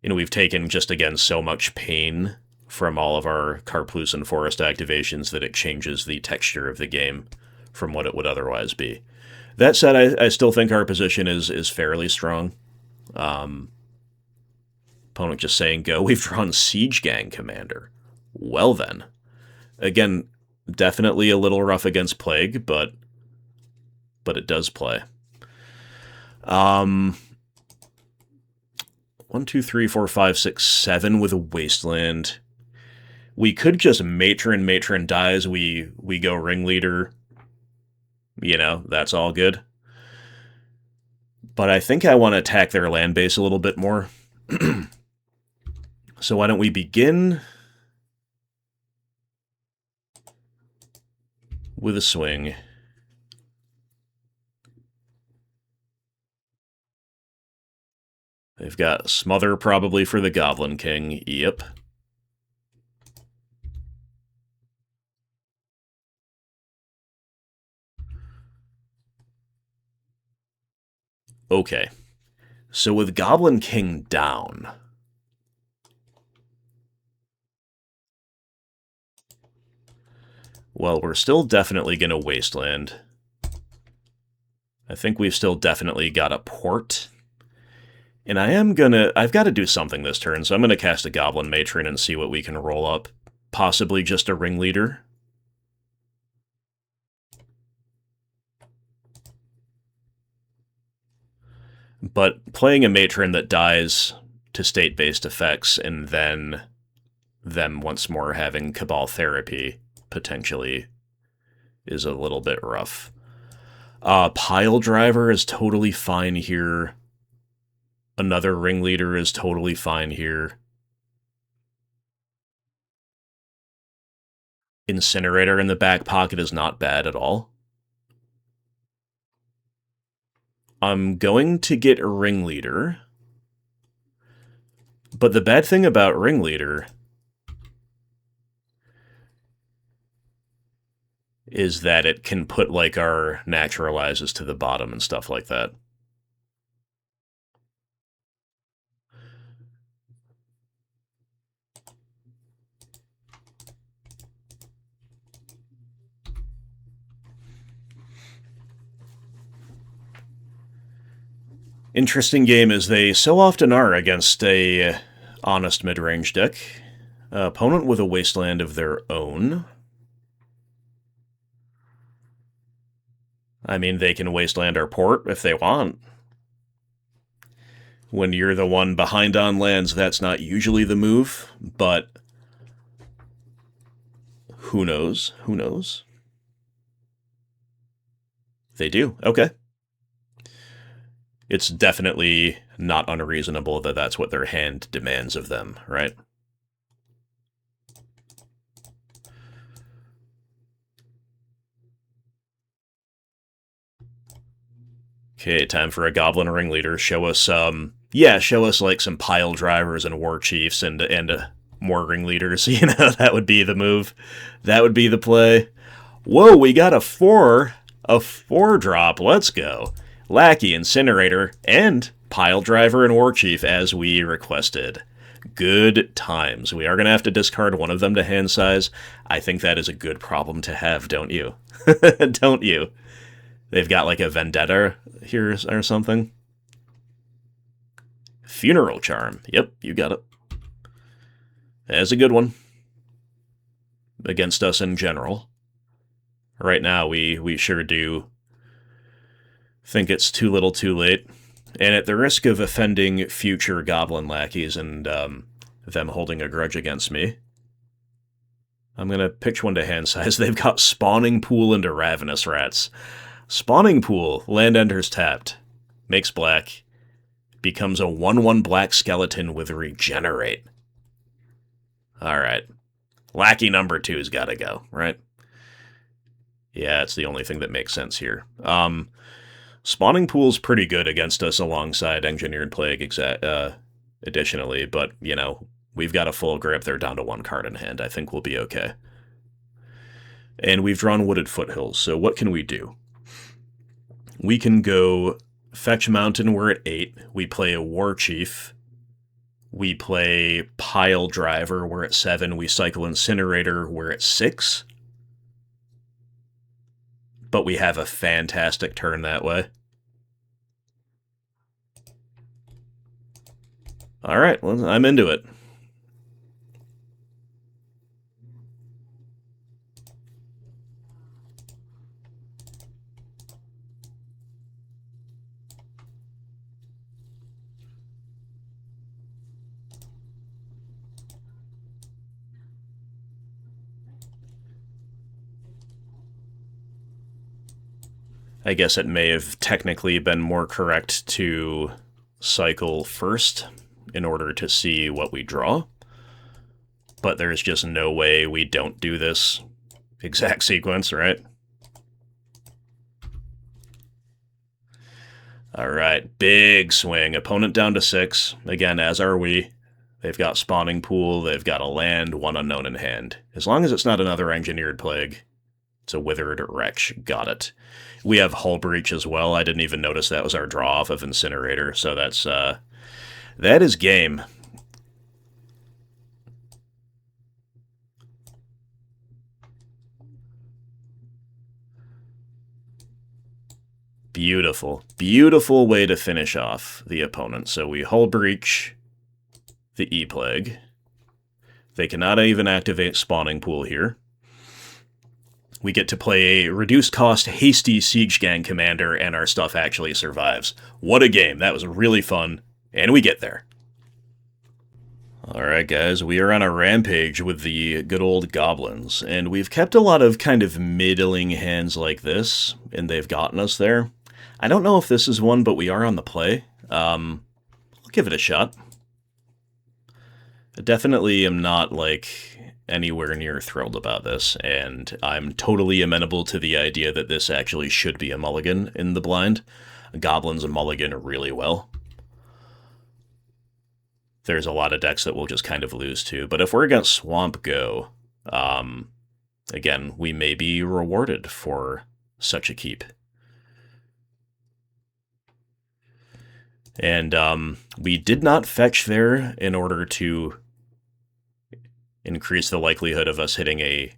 You know, we've taken, just again, so much pain from all of our Karplus and Forest activations that it changes the texture of the game from what it would otherwise be. That said, I still think our position is fairly strong. Opponent just saying go. We've drawn Siege Gang Commander. Well then. Again, definitely a little rough against Plague, but it does play. 1, 2, 3, 4, 5, 6, 7 with a Wasteland. We could just Matron dies, we go Ringleader. You know, that's all good. But I think I want to attack their land base a little bit more. So why don't we begin with a swing. They've got Smother probably for the Goblin King. Yep. Okay. So with Goblin King down... well, we're still definitely going to Wasteland. I think we've still definitely got a port. And I've got to do something this turn, so I'm going to cast a Goblin Matron and see what we can roll up. Possibly just a Ringleader. But playing a Matron that dies to state-based effects and then them once more having Cabal Therapy, potentially, is a little bit rough. Pile Driver is totally fine here. Another Ringleader is totally fine here. Incinerator in the back pocket is not bad at all. I'm going to get a Ringleader. But the bad thing about Ringleader is that it can put, like, our Naturalizes to the bottom and stuff like that. Interesting game as they so often are against a honest mid-range deck. Opponent with a Wasteland of their own. I mean, they can Wasteland our port if they want. When you're the one behind on lands, that's not usually the move, but who knows? Who knows? They do. Okay. It's definitely not unreasonable that that's what their hand demands of them, right? Okay, time for a Goblin Ringleader. Show us, show us like some pile drivers and war chiefs and more ringleaders. You know, that would be the move. That would be the play. Whoa, we got a 4-drop. Let's go. Lackey, Incinerator, and pile driver and war chief as we requested. Good times. We are going to have to discard one of them to hand size. I think that is a good problem to have, don't you? Don't you? They've got like a vendetta here or something. Funeral Charm. Yep, you got it. That's a good one. Against us in general. Right now, we sure do think it's too little too late. And at the risk of offending future Goblin lackeys and them holding a grudge against me, I'm going to pitch one to hand size. They've got Spawning Pool into Ravenous Rats. Spawning Pool, land enters tapped, makes black, becomes a 1/1 black skeleton with regenerate. Alright. Lackey number 2's gotta go, right? Yeah, it's the only thing that makes sense here. Spawning Pool's pretty good against us alongside Engineered Plague additionally, but, you know, we've got a full grip. They're down to 1 card in hand. I think we'll be okay. And we've drawn Wooded Foothills, so what can we do? We can go Fetch Mountain, we're at 8. We play a War Chief. We play Pile Driver, we're at 7. We cycle Incinerator, we're at 6. But we have a fantastic turn that way. Alright, well, I'm into it. I guess it may have technically been more correct to cycle first in order to see what we draw. But there's just no way we don't do this exact sequence, right? Alright, big swing. Opponent down to 6. Again, as are we. They've got Spawning Pool, they've got a land, 1 unknown in hand. As long as it's not another Engineered Plague. It's a Withered Wretch. Got it. We have Hull Breach as well. I didn't even notice that was our draw off of Incinerator, so that's, that is game. Beautiful. Beautiful way to finish off the opponent. So we Hull Breach the E-Plague. They cannot even activate Spawning Pool here. We get to play a reduced cost hasty Siege Gang commander, and our stuff actually survives. What a game. That was really fun. And we get there. Alright guys, we are on a rampage with the good old Goblins, and we've kept a lot of kind of middling hands like this, and they've gotten us there. I don't know if this is one, but we are on the play. I'll give it a shot. I definitely am not, like, anywhere near thrilled about this, and I'm totally amenable to the idea that this actually should be a mulligan in the blind. Goblins mulligan really well. There's a lot of decks that we'll just kind of lose to, but if we're against Swamp Go, again, we may be rewarded for such a keep. And we did not fetch there in order to increase the likelihood of us hitting a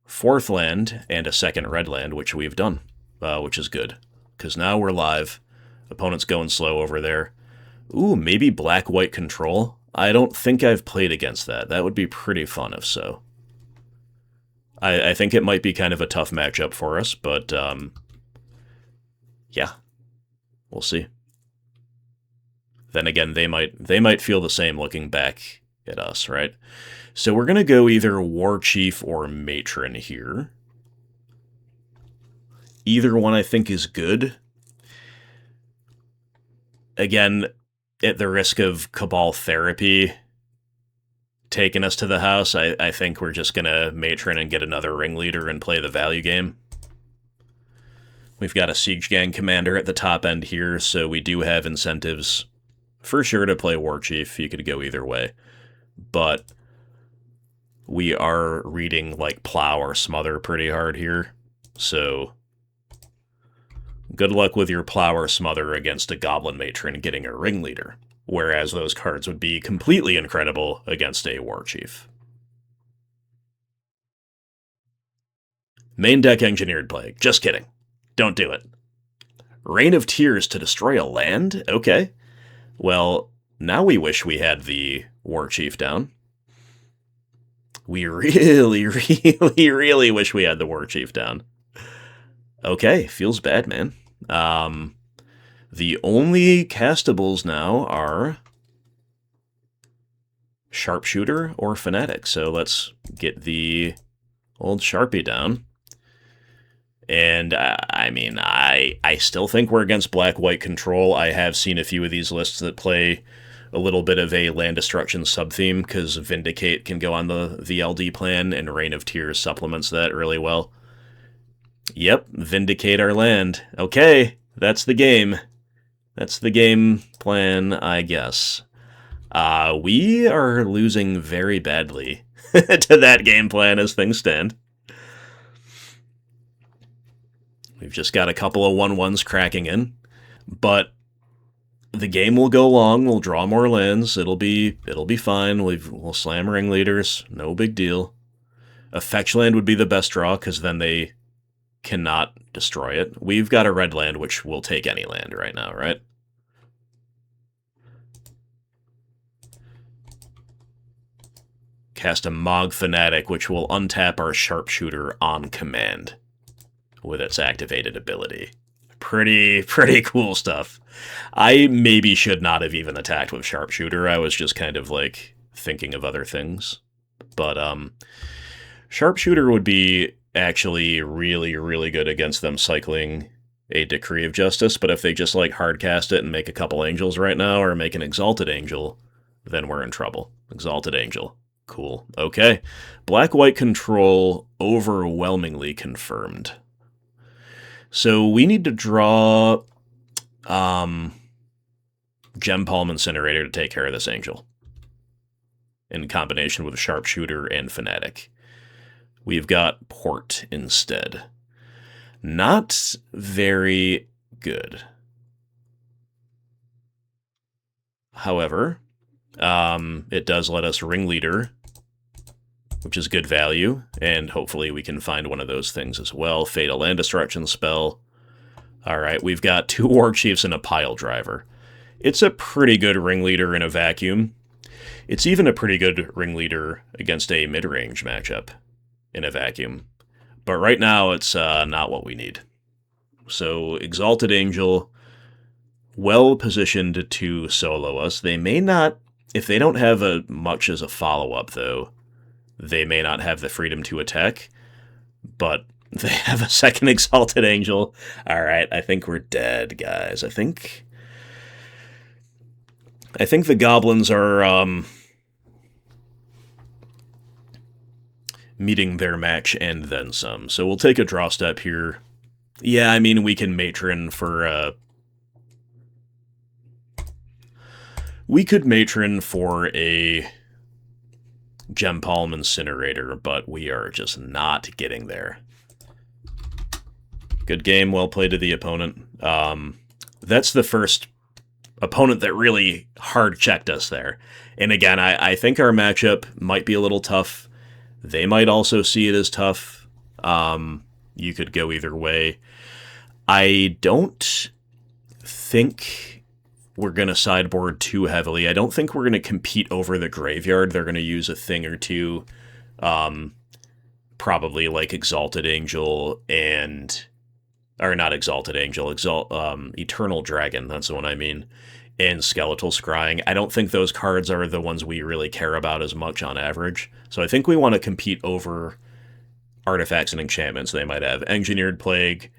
4th land and a 2nd red land, which we've done, which is good. Because now we're live. Opponent's going slow over there. Ooh, maybe black-white control? I don't think I've played against that. That would be pretty fun if so. I think it might be kind of a tough matchup for us, but yeah, we'll see. Then again, they might feel the same looking back at us, right? So we're going to go either War Chief or Matron here. Either one I think is good. Again, at the risk of Cabal Therapy taking us to the house, I think we're just going to Matron and get another Ringleader and play the value game. We've got a Siege Gang Commander at the top end here, so we do have incentives for sure to play War Chief. You could go either way. But we are reading like Plow or Smother pretty hard here, so good luck with your Plow or Smother against a Goblin Matron getting a Ringleader, whereas those cards would be completely incredible against a War Chief. Main deck Engineered Plague. Just kidding. Don't do it. Rain of Tears to destroy a land? Okay. Well, now we wish we had the War Chief down. We really, really wish we had the War Chief down. Okay, feels bad, man. The only castables now are Sharpshooter or Fanatic, so let's get the old Sharpie down. And, I mean, I still think we're against black-white control. I have seen a few of these lists that play a little bit of a land destruction sub-theme, because Vindicate can go on the VLD plan, and Rain of Tears supplements that really well. Yep, Vindicate our land. Okay, that's the game. That's the game plan, I guess. We are losing very badly to that game plan as things stand. We've just got a couple of 1/1s cracking in, but the game will go long. We'll draw more lands. It'll be fine. We'll slam Ringleaders. No big deal. A fetch land would be the best draw, because then they cannot destroy it. We've got a red land, which will take any land right now, right? Cast a Mog Fanatic, which will untap our Sharpshooter on command with its activated ability. Pretty cool stuff. I maybe should not have even attacked with Sharpshooter. I was just kind of, like, thinking of other things. But, Sharpshooter would be actually really, really good against them cycling a Decree of Justice, but if they just, like, hardcast it and make a couple Angels right now, or make an Exalted Angel, then we're in trouble. Exalted Angel. Cool. Okay. Black-white control overwhelmingly confirmed. So we need to draw Gem Palm Incinerator to take care of this Angel, in combination with Sharpshooter and Fanatic. We've got Port instead. Not very good. However, it does let us Ringleader, which is good value, and hopefully we can find one of those things as well. Fatal Land Destruction spell. Alright, we've got 2 War Chiefs and a Pile Driver. It's a pretty good Ringleader in a vacuum. It's even a pretty good Ringleader against a mid-range matchup in a vacuum. But right now, it's not what we need. So, Exalted Angel, well-positioned to solo us. They may not, if they don't have much as a follow-up, though, they may not have the freedom to attack, but they have a second Exalted Angel. Alright, I think we're dead, guys. I think the Goblins are, meeting their match and then some. So we'll take a draw step here. Yeah, I mean, we can Matron for, we could Matron for a Gem Palm Incinerator, but we are just not getting there. Good game, well played to the opponent. That's the first opponent that really hard-checked us there. And again, I think our matchup might be a little tough. They might also see it as tough. You could go either way. I don't think we're going to sideboard too heavily. I don't think we're going to compete over the graveyard. They're going to use a thing or two, probably like Exalted Angel and... or not Exalted Angel, Eternal Dragon, that's the one I mean, and Skeletal Scrying. I don't think those cards are the ones we really care about as much on average. So I think we want to compete over artifacts and enchantments they might have. Engineered Plague,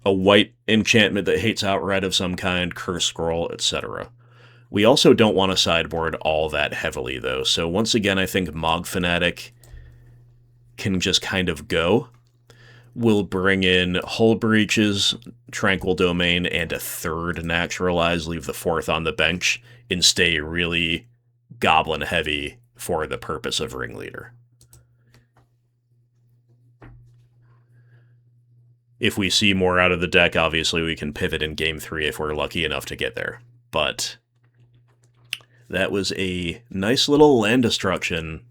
a white enchantment that hates out red of some kind, Curse Scroll, etc. We also don't want to sideboard all that heavily, though. So once again, I think Mog Fanatic can just kind of go. We'll bring in Hull Breaches, Tranquil Domain, and a third Naturalize, leave the fourth on the bench, and stay really Goblin heavy for the purpose of Ringleader. If we see more out of the deck, obviously we can pivot in Game 3 if we're lucky enough to get there. But that was a nice little land destruction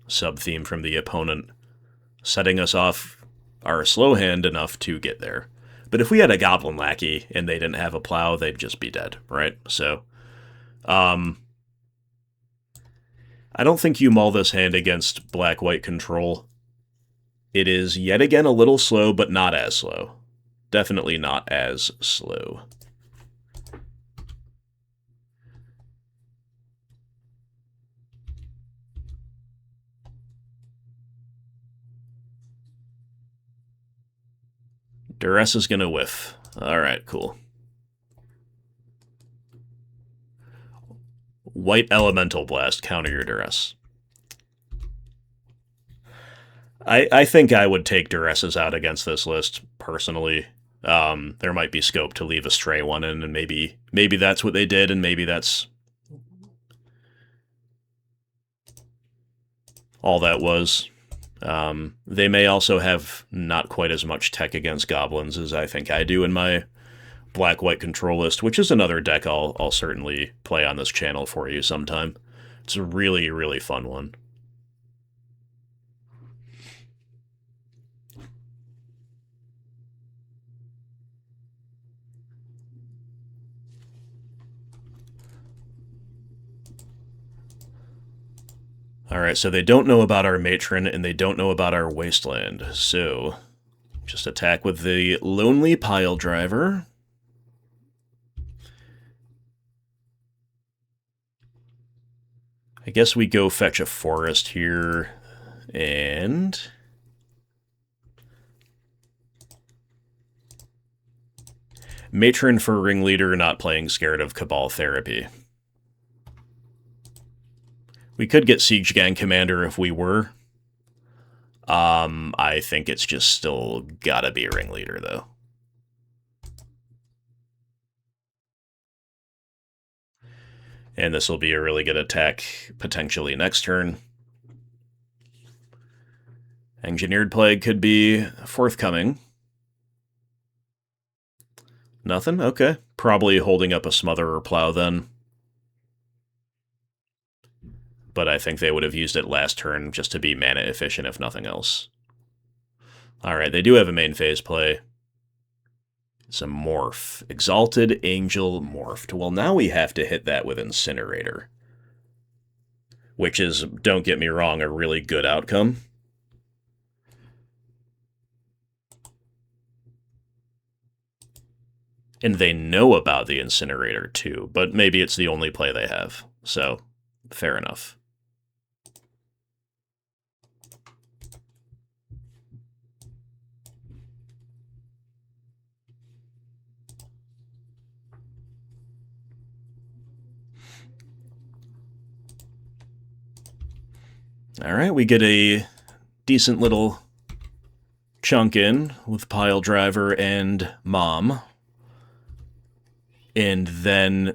sub-theme from the opponent, setting us off our slow hand enough to get there. But if we had a Goblin Lackey and they didn't have a plow, they'd just be dead, right? So, I don't think you mull this hand against black-white control. It is yet again a little slow, but not as slow. Definitely not as slow. Duress is going to whiff. Alright, cool. White Elemental Blast, counter your Duress. I think I would take Duresses out against this list, personally. There might be scope to leave a stray one in, and maybe that's what they did, and maybe that's all that was. They may also have not quite as much tech against goblins as I think I do in my black-white control list, which is another deck I'll certainly play on this channel for you sometime. It's a really, really fun one. Alright, so they don't know about our Matron, and they don't know about our Wasteland, so just attack with the Lonely Pile Driver. I guess we go fetch a forest here, and Matron for Ringleader, not playing scared of Cabal Therapy. We could get Siege Gang Commander if we were. I think it's just still gotta be Ringleader, though. And this will be a really good attack, potentially next turn. Engineered Plague could be forthcoming. Nothing? Okay. Probably holding up a Smother or Plow, then. But I think they would have used it last turn just to be mana efficient, if nothing else. Alright, they do have a main phase play. It's a Morph. Exalted Angel Morphed. Well, now we have to hit that with Incinerator. Which is, don't get me wrong, a really good outcome. And they know about the Incinerator, too, but maybe it's the only play they have. So, fair enough. Alright, we get a decent little chunk in with Pile Driver and Mom. And then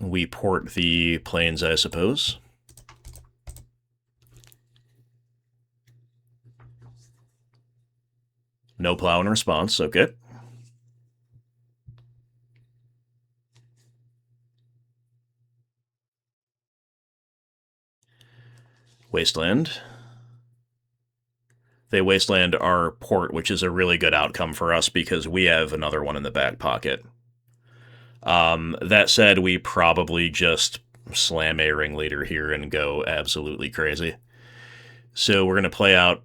we port the planes, I suppose. No plow in response, okay. Wasteland. They Wasteland our port, which is a really good outcome for us because we have another one in the back pocket. That said, we probably just slam a Ringleader here and go absolutely crazy. So we're going to play out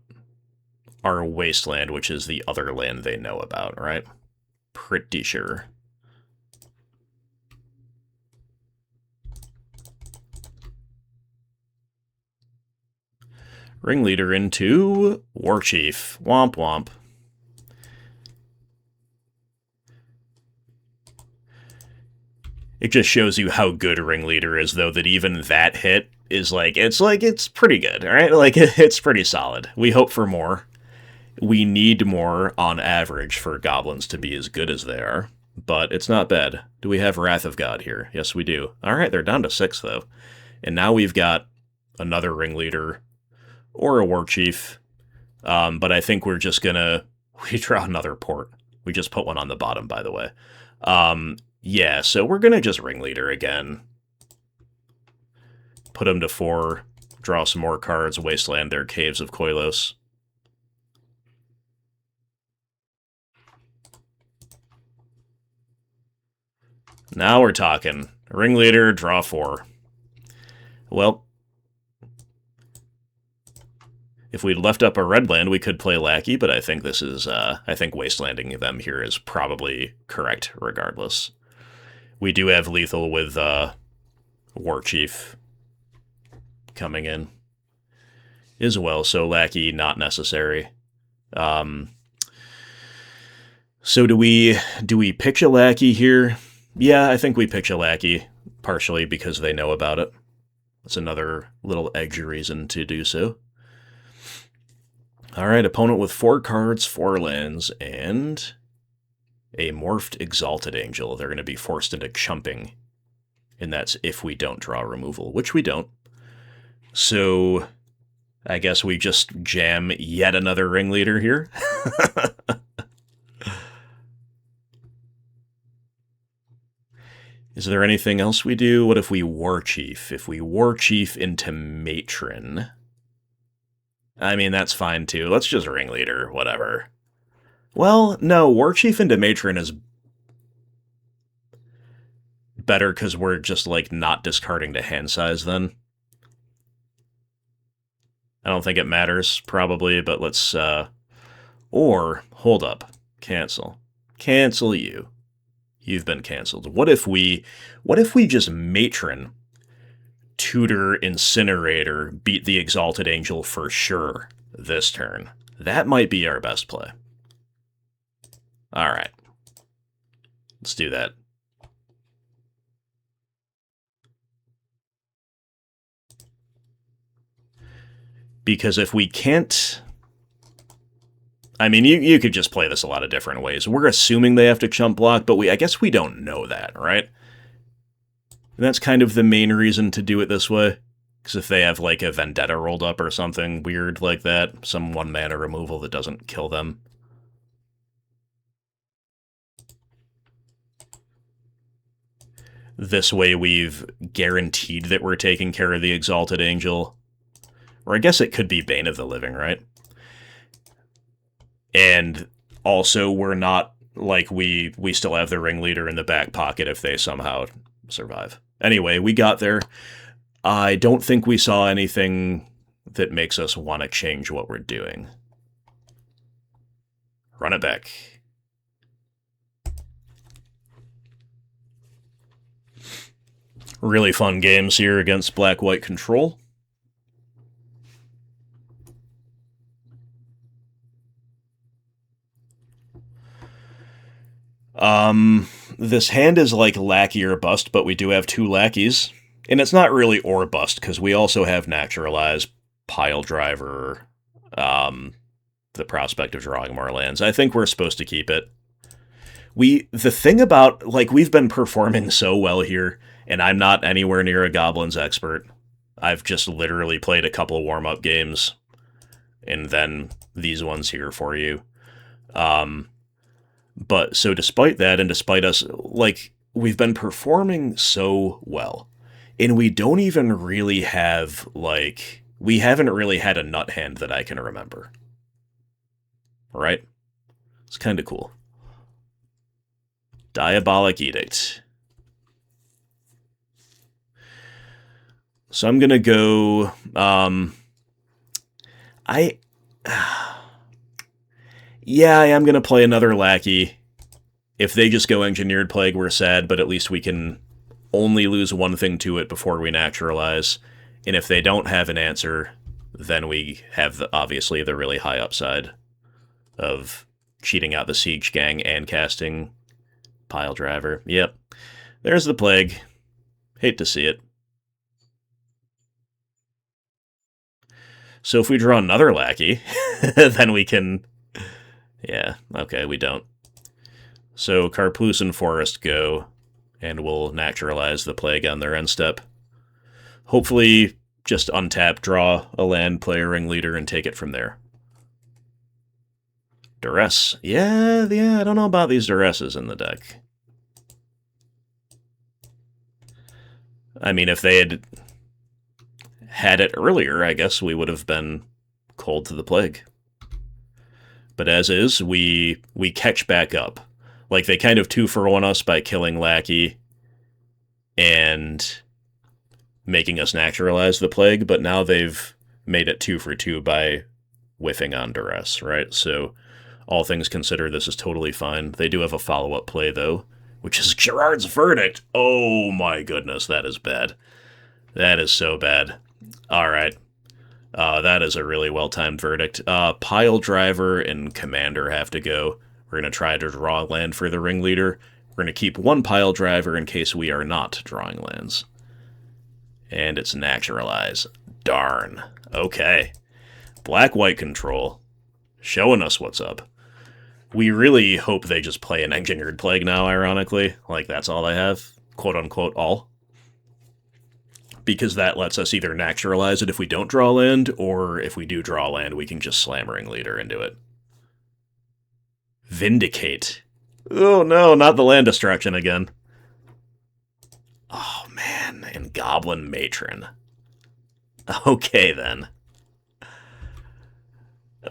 our Wasteland, which is the other land they know about, right? Pretty sure. Ringleader into Warchief. Womp womp. It just shows you how good Ringleader is, though, that even that hit is it's pretty good, alright? Like, it's pretty solid. We hope for more. We need more on average for Goblins to be as good as they are, but it's not bad. Do we have Wrath of God here? Yes, we do. All right, they're down to 6, though. And now we've got another Ringleader or a War Chief, but I think we're just going to... We draw another port. We just put one on the bottom, by the way. Yeah, so we're going to just Ringleader again. Put him to 4, draw some more cards, wasteland their Caves of Koilos. Now we're talking. Ringleader, draw 4. Well, if we'd left up a red land, we could play Lackey, but I think this is, I think wastelanding them here is probably correct regardless. We do have lethal with War Chief coming in as well, so Lackey not necessary. So do we pitch a Lackey here? Yeah, I think we pitch a Lackey, partially because they know about it. That's another little edgy reason to do so. Alright, opponent with 4 cards, 4 lands, and a morphed Exalted Angel. They're going to be forced into chumping, and that's if we don't draw removal, which we don't. So I guess we just jam yet another Ringleader here. Is there anything else we do? What if we War Chief? If we War Chief into Matron... I mean, that's fine, too. Let's just Ringleader, whatever. Well, no, War Chief into Matron is better because we're just, like, not discarding to hand size, then. I don't think it matters, probably, but let's, Or, hold up. Cancel. Cancel you. You've been canceled. What if we just Matron... Tutor Incinerator beat the Exalted Angel for sure this turn? That might be our best play. Alright. Let's do that. Because if we can't... I mean, you could just play this a lot of different ways. We're assuming they have to chump block, but I guess we don't know that, right? And that's kind of the main reason to do it this way. Because if they have, like, a Vendetta rolled up or something weird like that, some 1-mana removal that doesn't kill them. This way we've guaranteed that we're taking care of the Exalted Angel. Or I guess it could be Bane of the Living, right? And also we're not, like, we still have the Ringleader in the back pocket if they somehow... survive. Anyway, we got there. I don't think we saw anything that makes us want to change what we're doing. Run it back. Really fun games here against black-white control. This hand is like Lackey or Bust, but we do have 2 Lackeys. And it's not really or Bust, because we also have Naturalize, Pile Driver, the prospect of drawing more lands. I think we're supposed to keep it. The thing about, like, we've been performing so well here, and I'm not anywhere near a Goblins expert. I've just literally played a couple of warm-up games, and then these ones here for you. But, so despite that, and despite us, like, we've been performing so well, and we don't even really have, like, we haven't really had a nut hand that I can remember. Right? It's kind of cool. Diabolic Edict. So I'm gonna go, yeah, I am going to play another Lackey. If they just go Engineered Plague, we're sad, but at least we can only lose one thing to it before we Naturalize. And if they don't have an answer, then we have, obviously, the really high upside of cheating out the Siege Gang and casting Pile Driver. Yep. There's the Plague. Hate to see it. So if we draw another Lackey, then we can Yeah, okay, we don't. So Karplusan Forest go, and we'll Naturalize the Plague on their end step. Hopefully, just untap, draw a land, play a Ringleader, and take it from there. Duress. Yeah, I don't know about these Duresses in the deck. I mean, if they had it earlier, I guess we would have been cold to the Plague. But as is, we catch back up. Like, they kind of 2-for-1 us by killing Lackey and making us Naturalize the Plague, but now they've made it 2-for-2 by whiffing on Duress, right? So, all things considered, this is totally fine. They do have a follow-up play, though, which is Gerard's Verdict. Oh my goodness, that is bad. That is so bad. Alright. That is a really well-timed verdict. Pile Driver and Commander have to go. We're going to try to draw land for the Ringleader. We're going to keep one Pile Driver in case we are not drawing lands. And it's Naturalize. Darn. Okay. Black-white control. Showing us what's up. We really hope they just play an Engineered Plague now, ironically. Like, that's all they have. Quote-unquote all. Because that lets us either Naturalize it if we don't draw land, or if we do draw land, we can just slam Ringleader into it. Vindicate. Oh no, not the land destruction again. Oh man, and Goblin Matron. Okay then.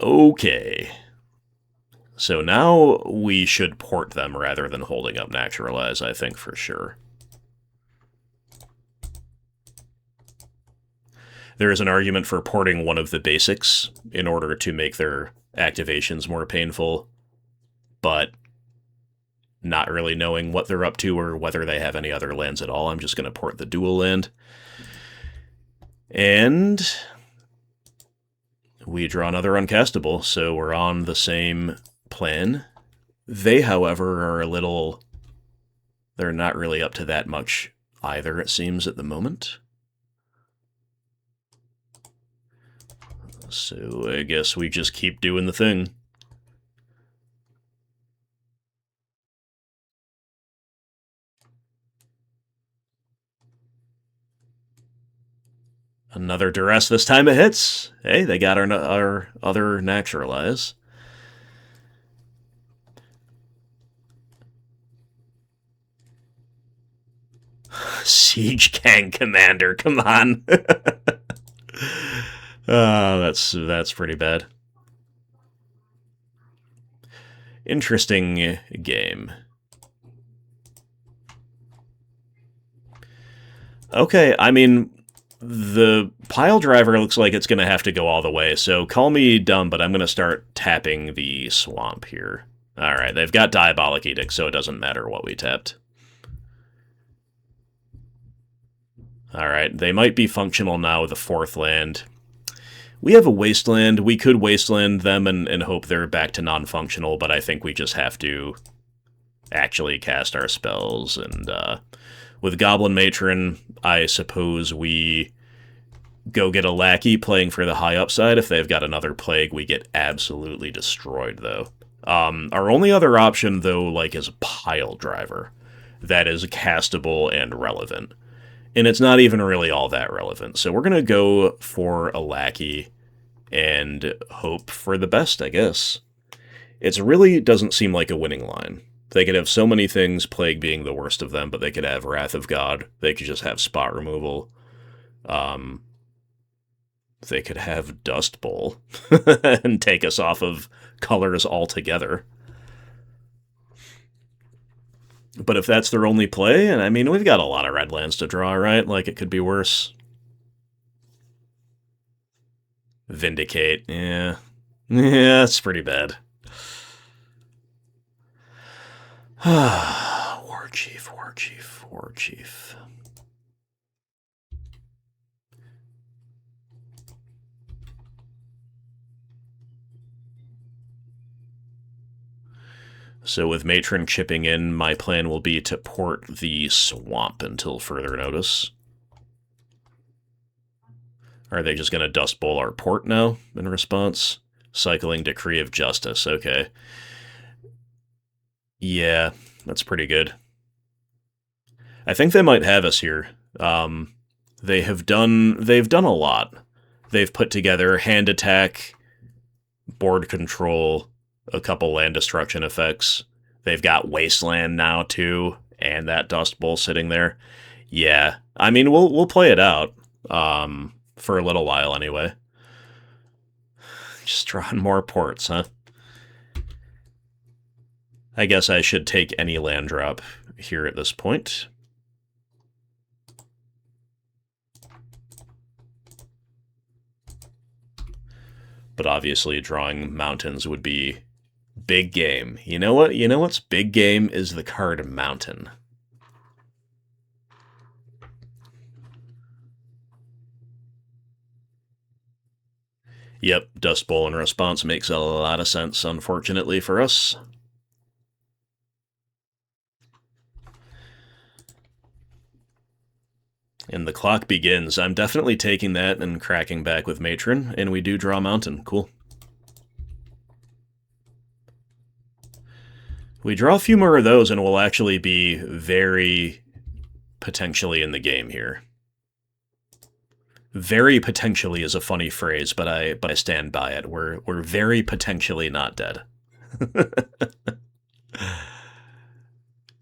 Okay. So now we should port them rather than holding up Naturalize, I think, for sure. There is an argument for porting one of the basics in order to make their activations more painful, but not really knowing what they're up to or whether they have any other lands at all, I'm just going to port the dual land. And we draw another uncastable, so we're on the same plan. They, however, are a little... They're not really up to that much either, it seems, at the moment. So I guess we just keep doing the thing. Another Duress, this time it hits. Hey, they got our other Naturalize. Siege Gang Commander, come on. That's pretty bad. Interesting game. Okay, I mean, the Pile Driver looks like it's going to have to go all the way, so call me dumb, but I'm going to start tapping the Swamp here. Alright, they've got Diabolic Edict, so it doesn't matter what we tapped. Alright, they might be functional now with a 4th land. We have a Wasteland. We could Wasteland them and hope they're back to non-functional, but I think we just have to actually cast our spells. And with Goblin Matron, I suppose we go get a Lackey playing for the high upside. If they've got another Plague, we get absolutely destroyed, though. Our only other option, though, like, is a Pile Driver. That is castable and relevant. And it's not even really all that relevant. So we're going to go for a Lackey and hope for the best, I guess. It really doesn't seem like a winning line. They could have so many things, Plague being the worst of them, but they could have Wrath of God. They could just have spot removal. They could have Dust Bowl and take us off of colors altogether. But if that's their only play, and I mean, we've got a lot of red lands to draw, right? Like, it could be worse. Vindicate, yeah. Yeah, it's pretty bad. War Chief, War Chief, War Chief. So with Matron chipping in, my plan will be to port the Swamp until further notice. Are they just going to Dust Bowl our port now in response? Cycling Decree of Justice, okay. Yeah, that's pretty good. I think they might have us here. They've done a lot. They've put together hand attack, board control, a couple land destruction effects. They've got Wasteland now too, and that Dust Bowl sitting there. Yeah, I mean we'll play it out for a little while anyway. Just drawing more ports, huh? I guess I should take any land drop here at this point. But obviously drawing mountains would be big game. You know what? You know what's big game is the card Mountain. Yep, Dust Bowl in response makes a lot of sense, unfortunately for us. And the clock begins. I'm definitely taking that and cracking back with Matron, and we do draw Mountain. Cool. We draw a few more of those, and we'll actually be very potentially in the game here. Very potentially is a funny phrase, but I stand by it. We're very potentially not dead.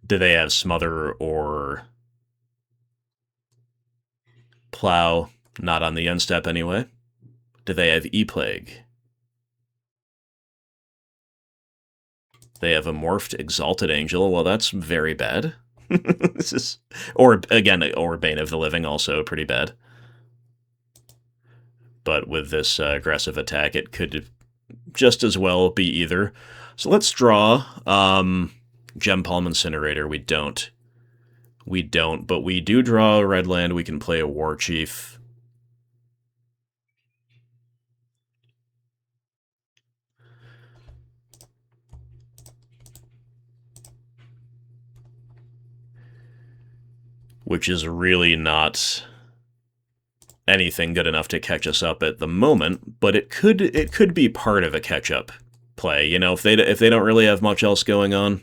Do they have Smother or Plow? Not on the end step anyway. Do they have E-Plague? They have a morphed Exalted Angel. Well, that's very bad. This is, or again, or Bane of the Living, also pretty bad. But with this aggressive attack, it could just as well be either. So let's draw Gem Palm Incinerator. We don't, but we do draw a red land. We can play a War Chief. Which is really not anything good enough to catch us up at the moment, but it could be part of a catch-up play, you know, if they don't really have much else going on.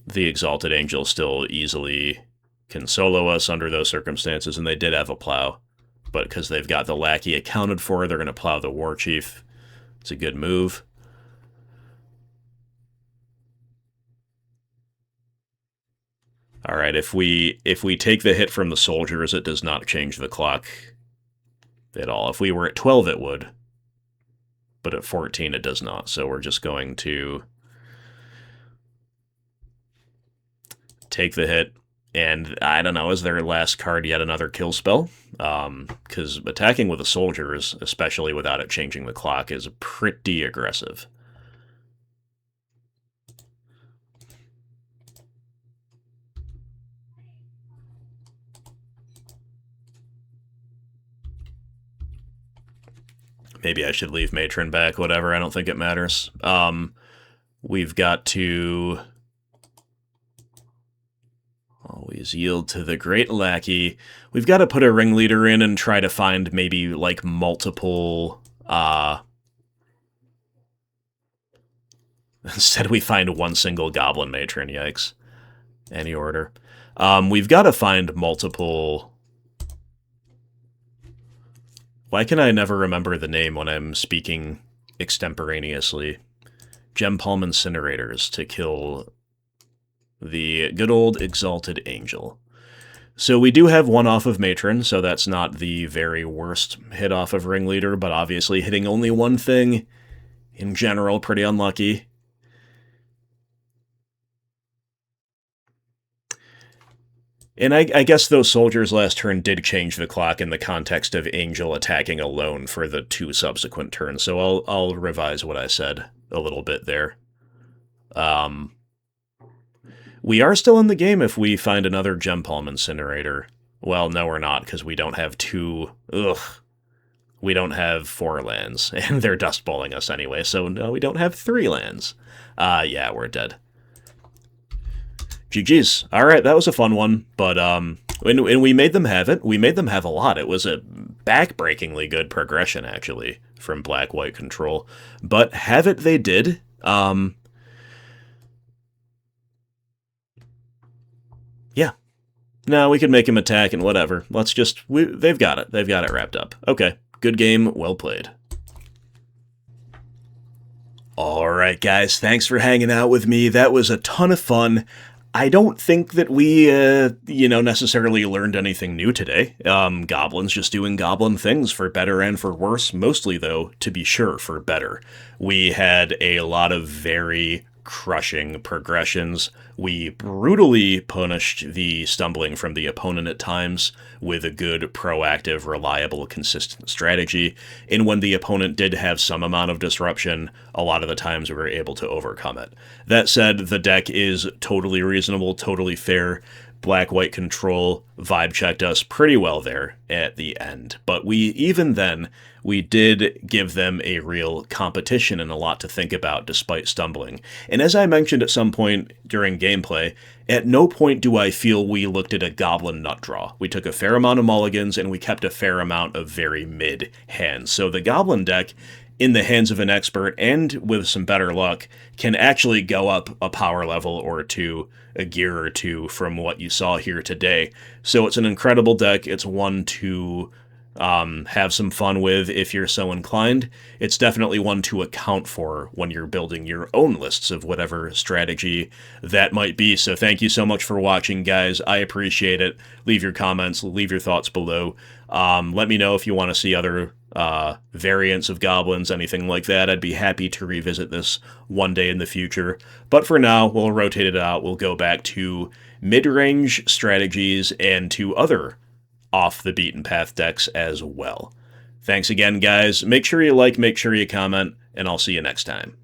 The Exalted Angel still easily can solo us under those circumstances, and they did have a Plow, but because they've got the Lackey accounted for, they're going to Plow the War Chief. It's a good move. All right, if we take the hit from the soldiers, it does not change the clock at all. If we were at 12, it would, but at 14, it does not. So we're just going to take the hit, and I don't know, is their last card yet another kill spell? Because attacking with the soldiers, especially without it changing the clock, is pretty aggressive. Maybe I should leave Matron back, whatever, I don't think it matters. We've got to always yield to the Great Lackey. We've got to put a ringleader in and try to find maybe, like, multiple, instead we find one single Goblin Matron, yikes. Any order. We've got to find multiple... Why can I never remember the name when I'm speaking extemporaneously? Gem Palm Incinerators to kill the good old Exalted Angel. So we do have one off of Matron, so that's not the very worst hit off of Ringleader, but obviously hitting only one thing, in general, pretty unlucky. And I guess those soldiers last turn did change the clock in the context of Angel attacking alone for the 2 subsequent turns, so I'll revise what I said a little bit there. We are still in the game if we find another Gem Palm Incinerator. Well, no, we're not, because we don't have 2... Ugh. We don't have 4 lands, and they're Dust Bowling us anyway, so no, we don't have 3 lands. Yeah, we're dead. GG's. Alright, that was a fun one, but And we made them have it. We made them have a lot. It was a backbreakingly good progression, actually, from black-white control. But have it they did. Yeah. No, we could make him attack and whatever. Let's just... they've got it. They've got it wrapped up. Okay. Good game. Well played. Alright, guys. Thanks for hanging out with me. That was a ton of fun. I don't think that we, necessarily learned anything new today. Goblins just doing goblin things for better and for worse. Mostly, though, to be sure, for better. We had a lot of very crushing progressions. We brutally punished the stumbling from the opponent at times with a good, proactive, reliable, consistent strategy. And when the opponent did have some amount of disruption, a lot of the times we were able to overcome it. That said, the deck is totally reasonable, totally fair. Black-white control vibe checked us pretty well there at the end. But even then, we did give them a real competition and a lot to think about despite stumbling. And as I mentioned at some point during gameplay, at no point do I feel we looked at a goblin nut draw. We took a fair amount of mulligans and we kept a fair amount of very mid hands. So the goblin deck, in the hands of an expert and with some better luck, can actually go up a power level or two, a gear or two from what you saw here today. So it's an incredible deck. It's one to have some fun with if you're so inclined. It's definitely one to account for when you're building your own lists of whatever strategy that might be. So thank you so much for watching, guys. I appreciate it. Leave your comments, leave your thoughts below. Let me know if you want to see other variants of goblins, anything like that. I'd be happy to revisit this one day in the future. But for now, we'll rotate it out. We'll go back to mid-range strategies and to other off-the-beaten-path decks as well. Thanks again, guys. Make sure you like, make sure you comment, and I'll see you next time.